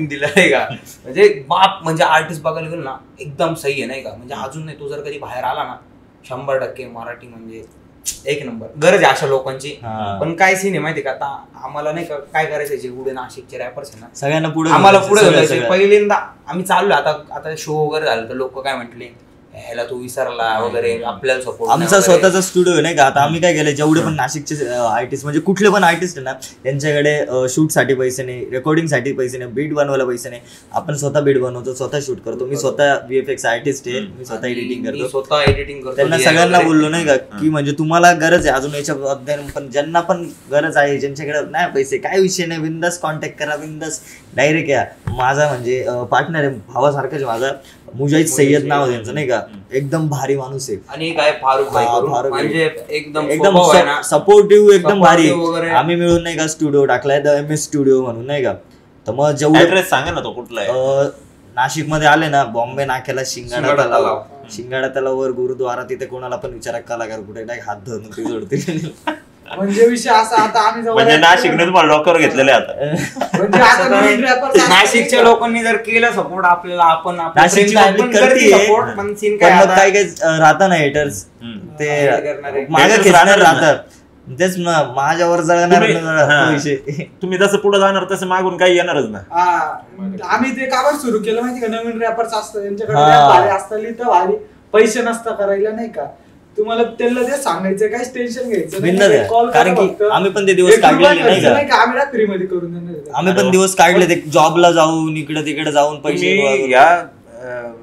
दिलं नाही का म्हणजे बाप म्हणजे आर्टिस्ट बघायला गेलो ना एकदम सही आहे नाही का म्हणजे अजून नाही तो जर कधी बाहेर आला ना 100% मराठी म्हणजे एक नंबर गरज आहे अशा लोकांची पण काय सीन आहे माहिती का आता आम्हाला नाही का काय करायचं जे पुढे नाशिकचे रॅपर्स आहे ना सगळ्यांना पुढे आम्हाला पुढे जायचं पहिल्यांदा आम्ही चाललो आता शो वगैरे झालं तर लोक काय म्हटले ह्याला तू विसरला वगैरे आपल्याला सपोर्ट आमचा स्वतःचा स्टुडिओ आहे नाही का आता आम्ही काय केलं जेवढे पण नाशिकचे आर्टिस्ट म्हणजे कुठले पण आर्टिस्ट आहे ना त्यांच्याकडे शूट साठी पैसे नाही रेकॉर्डिंग साठी पैसे नाही बीट बनवायला पैसे नाही आपण स्वतः बीट बनवतो स्वतः शूट करतो मी स्वतः VFX आर्टिस्ट आहे मी स्वतः एडिटिंग करतो स्वतः एडिटिंग करतो त्यांना सगळ्यांना बोललो नाही का की म्हणजे तुम्हाला गरज आहे अजून याच्या पण ज्यांना पण गरज आहे ज्यांच्याकडे नाही पैसे काय विषय नाही बिंदास कॉन्टॅक्ट करा बिंदास डायरेक्ट या माझा म्हणजे पार्टनर आहे भावासारखाच माझा मुजाहिद सय्यद नाव त्यांचं नाही का एकदम भारी माणूस आहे आणि काय फारुख म्हणजे एकदम सपोर्टिव्ह एकदम भारी आम्ही मिळून नाही का स्टुडिओ टाकलाय द MS स्टुडिओ म्हणून नाही का तर मग जेवढे सांगा ना तो कुठला आहे नाशिक मध्ये आले ना बॉम्बे नाक्याला शिंगाडा तलावावर गुरुद्वारा तिथे कोणाला पण विचारा कलाकार कुठे नाही हात धरून ते जोडतील म्हणजे विषय असा आता आम्ही म्हणजे नाशिकने तुम्हाला डॉक्टर घेतलेले आता म्हणजे आता नाशिकच्या लोकांनी जर केलं सपोर्ट आपल्याला आपण नाशिकची काय काय राहता ना हेटर्स ते मागे खेळणार राहतात तेच ना, माझ्यावर जळणार पैसे. तुम्ही जसं पुढे जाणार तसं मागून काही येणारच ना. आम्ही ते काबर सुरू केलं माहिती का, नवीन रॅपर्स असतात त्यांच्याकडे भारी असतात, लिहितं भारी, पैसे नसता करायला नाही का. तुम्हाला त्यांना ते सांगायचं, काहीच टेन्शन घ्यायचं, कारण की आम्ही पण ते दिवस काढलेले नाही का, आम्ही फ्री मध्ये करून देणार. आम्ही पण दिवस काढले ते जॉबला जाऊन इकडे तिकडे जाऊन पैसे. या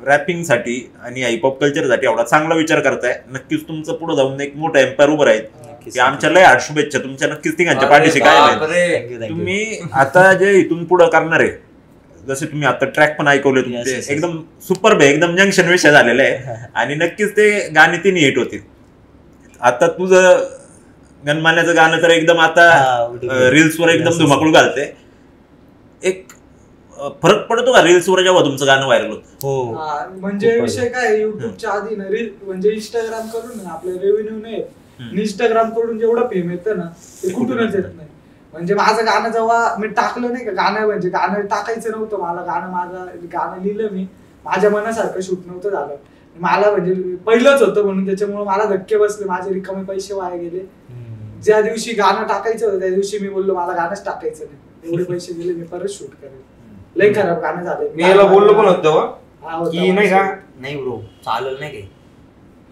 रॅपिंग साठी आणि हिपहॉप कल्चर साठी एवढा चांगला विचार करताय, नक्कीच तुमचं पुढे जाऊन एक मोठा एम्पायर उभं राहील. की आमच्या लय हार्ट शुभेच्छा तुमच्या, नक्कीच तिघांच्या पाठीशी काय नाही. तुम्ही आता जे इथून पुढे करणार आहे, जसे तुम्ही आता ट्रॅक पण ऐकवले तुमचे, एकदम सुपर एकदम जंक्शन विषय झालेला आहे आणि नक्कीच ते गाणे तिन्ही हिट होतील. आता तुझं गणमान्याचं गाणं तर एकदम आता रील्सवर एकदम धुमाकूळ घालते. एक फरक पडतो का रील्सवर जेव्हा तुमचं गाणं व्हायरल होतं? हो, म्हणजे विषय काय, युट्यूबच्या आधी ना रील म्हणजे इंस्टाग्राम करून ना आपलं रेव्हेन्यू नाही, इंस्टाग्राम कडून जेवढं फेम येतं ना ते कुठूनच येत नाही. म्हणजे माझं गाणं जेव्हा मी टाकलं नाही का, गाणं म्हणजे गाणं टाकायचं नव्हतं मला, गाणं लिहिलं मी, माझ्या मनासारखं शूट नव्हतं झालं मला, म्हणजे पहिलंच होतं म्हणून त्याच्यामुळे मला धक्के बसले, माझे रिकामे पैसे वाया गेले. ज्या दिवशी गाणं टाकायचं होतं त्या दिवशी मी बोललो मला गाणंच टाकायचं नाही, एवढे पैसे दिले मी परत शूट करेल. लय खराब गाणं झालं. मी याला बोललो पण होतो की नाही का, नाही ब्रो चालेल नाही काही,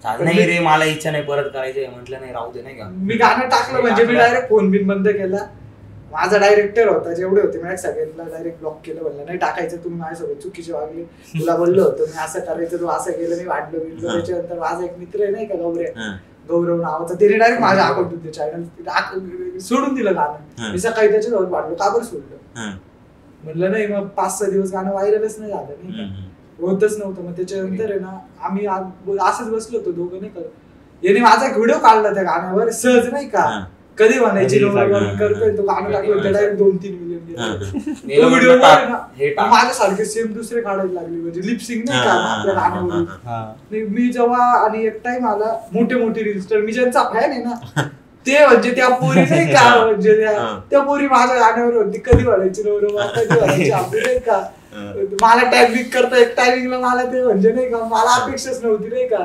चाल नाही रे, मला इच्छा नाही परत करायचंय, म्हटलं नाही राहू दे नाही का. मी गाणं टाकलं म्हणजे मी डायरेक्ट फोन बिन बंद केला. माझा डायरेक्टर होता, जेवढे होते मी सगळ्यांना डायरेक्ट ब्लॉक केलं, म्हणलं नाही टाकायचं, तुम्ही माझ्यासोबत चुकीचे वागले, तुला बोललो होतं मी असं करायचं, तू असं केलं, मी वाढलो बिडलो. त्याच्यानंतर माझा एक मित्र आहे नाही का गौरव नावाचा, त्याने डायरेक्ट माझ्या अकाउंट होते चॅनल सोडून दिलं गाणं. मी सकाळी त्याच्यासोबत वाढलो, का बरं सोडलं म्हणलं नाही. मग 5-6 दिवस गाणं व्हायरलच नाही झालं, नाही का, होतच नव्हतं. मग त्याच्यानंतर आहे ना आम्ही असंच बसलो होतो दोघं नाही का, याने माझा एक व्हिडिओ काढला त्या गाण्यावर सहज नाही का, कधी म्हणायची करतोय तो गाणं टाकलं तर डायरेक्ट 2-3 मिलियन व्हिडिओ. माझ्यासारखे सेम दुसरे काढायला लागले, म्हणजे लिपसिंग नाही का आपल्या गाण्यावरून. मी जेव्हा आणि एक टाइम आला, मोठे मोठे रील्स, तर मी ज्यांचा फॅन आहे ना ते म्हणजे त्या पोरी नाही का, म्हणजे त्या पोरी माझ्या गाण्यावर होती, कधी म्हणायची नवरं, कधी म्हणायची आपली नाही का, मला टॅग बिग करता एक टायमिंगला, मला ते म्हणजे नाही का, मला अपेक्षाच नव्हती नाही का.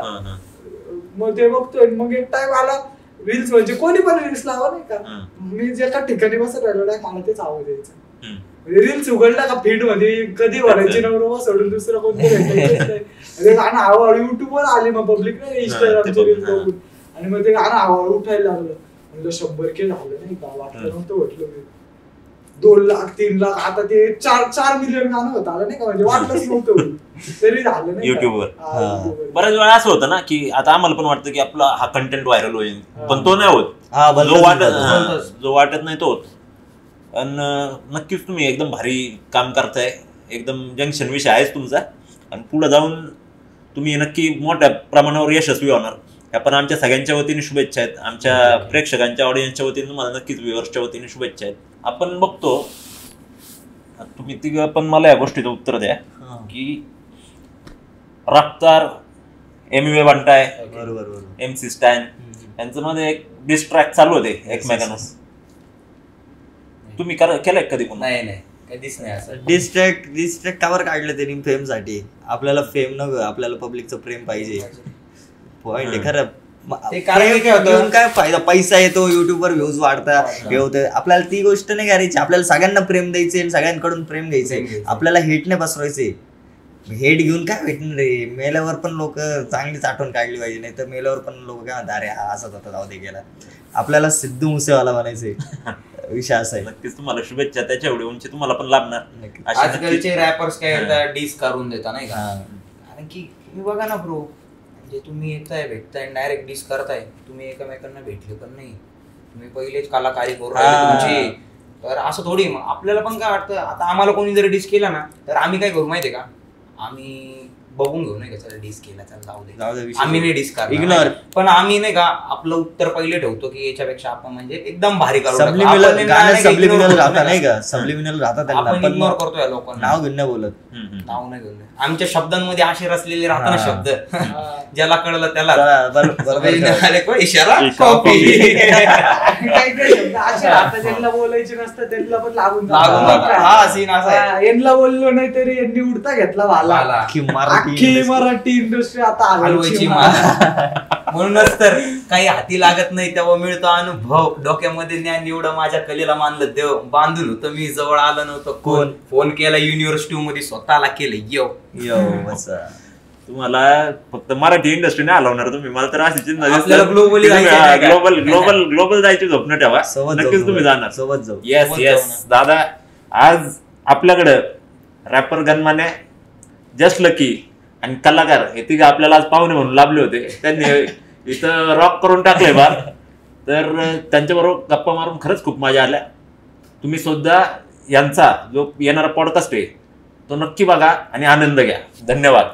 मग ते बघतोय, मग एक टाइम आला रील्स, म्हणजे कोणी पण रील्स लावा नाही का, मी जे एका ठिकाणी बसत राहिलो नाही, मला तेच आवाज यायचं. म्हणजे रील्स उघडला का फीड मध्ये कधी भरायची नवरं सोडून दुसरं कोणतं भेटायचं नाही. गाणं हळूहळू युट्यूबवर आले, मग पब्लिक नाही इंस्टाग्रामचे रील्स बघून, आणि मग ते गाणं हळूहळू उठायला लागलं. म्हणलं 100K झालं नाही का, वाटलं नव्हतं, म्हटलं मी 2 लाख 3 लाख, आता ते 4 मिलियन गाणं होत आलं नाही का, म्हणजे वाटलंच नव्हतं तरी झालं नाही युट्यूबवर. बऱ्याच वेळा असं होतं ना की आता आम्हाला पण वाटतं की आपला हा कंटेंट व्हायरल होईल, पण तो नाही होत, जो वाटत नाही तो होत. आणि नक्कीच तुम्ही एकदम भारी काम करताय, एकदम जंक्शन विषय आहेच तुमचा, आणि पुढे जाऊन तुम्ही नक्की मोठ्या प्रमाणावर यशस्वी होणार. पण आमच्या सगळ्यांच्या वतीने शुभेच्छा आहेत, आमच्या प्रेक्षकांच्या ऑडियन्सच्या वतीने तुम्हाला नक्कीच व्ह्युअर्सच्या वतीने शुभेच्छा आहेत. आपण बघतो, तुम्ही तिघं पण मला या गोष्टीचं उत्तर द्या की रफ्तार, एमवे बंटाय, MC स्टॅन यांचं मध्ये एक डिस ट्रॅक चालू होते एकमेकांना, तुम्ही केलंय कधी पण? नाही कधीच नाही असं. डिस्ट्रॅक्ट कावर काढलं त्यांनी फेम साठी? आपल्याला फेम नको, आपल्याला पब्लिकचं प्रेम पाहिजे. पॉइंट आहे खरं. काय फायदा, पैसा येतो, युट्यूबवर व्ह्यूज वाढतात, हे होतं. आपल्याला ती गोष्ट नाही करायची, आपल्याला सगळ्यांना प्रेम द्यायचे, सगळ्यांकडून प्रेम घ्यायचे, आपल्याला हेट नाही पसरवायचे. हेट घेऊन काय भेटणार रे, मेल्यावर पण लोक चांगलीच आठवण काढली पाहिजे, नाही तर मेल्यावर पण लोक काय म्हणतात, अरे हा असाच होता, जाऊ दे गेला. आपल्याला सिद्धू मुसेवाला म्हणायचे, विषय असा आहे. नक्कीच तुम्हाला शुभेच्छा, त्याच्या एवढी उंची तुम्हाला पण लाभणार. आजकालचे रॅपर्स काय करतात, डिस करून देता नाही का, कारण की तुम्ही बघा ना ब्रो, म्हणजे तुम्ही येताय भेटताय डायरेक्ट डिस करताय, तुम्ही एकमेकांना भेटले पण नाही, तुम्ही पहिलेच कलाकारी करू राहिले तुमची, तर असं थोडी. मग आपल्याला पण काय वाटतं, आता आम्हाला कोणी जर डिस केला ना तर आम्ही काय करू माहितीये का, आम्ही बघून घेऊ नाही का, चला डिस केला चल जाऊ दे, आम्ही नाही डिस करणार, पण आम्ही नाही का आपलं उत्तर पहिले ठेवतो की याच्यापेक्षा आपण म्हणजे एकदम भारी करू, सब्लिमिनल राहता नाही का, सब्लिमिनल राहतात त्यांना, आपण इग्नोर करतोय लोकांना, नाव घेऊन नाही बोलत, नाव नाही घेऊन. आमच्या शब्दांमध्ये असे रचलेले राहतात ना शब्द, ज्याला कळलं त्याला इशारा कॉपी, ज्यांना बोलायचे नसतं त्यांना पण लागून हा सीन असा आहे. यांना बोललो नाही तरी यांनी उडता घेतला भाला, अख्खी मराठी इंडस्ट्री आता हलवायची. म्हणूनच तर काही हाती लागत नाही तेव्हा मिळतो अनुभव. डोक्यामध्ये ज्ञान एवढं माझ्या कलेला मानलं देव. बांधून होतं मी, जवळ आलं नव्हतं कोण. फोन केला युनिव्हर्सिटी मध्ये, स्वतःला केलं यो. तुम्हाला फक्त मराठी इंडस्ट्री नाही हलवणार तुम्ही. मला तर अशी चिंता ग्लोबल ग्लोबल जायची स्वप्न ठेवा, नक्कीच तुम्ही जाणार. सोबत जाऊ. येस येस दादा. आज आपल्याकडं रॅपर गनमाने, जस्ट लकी आणि कलाकार हे तिघे आपल्याला आज पाहुणे म्हणून लाभले होते. त्यांनी इथं रॉक करून टाकले बार. तर त्यांच्याबरोबर गप्पा मारून खरंच खूप मजा आल्या. तुम्ही सुद्धा यांचा जो येणारा पॉडकास्ट आहे तो नक्की बघा आणि आनंद घ्या. धन्यवाद.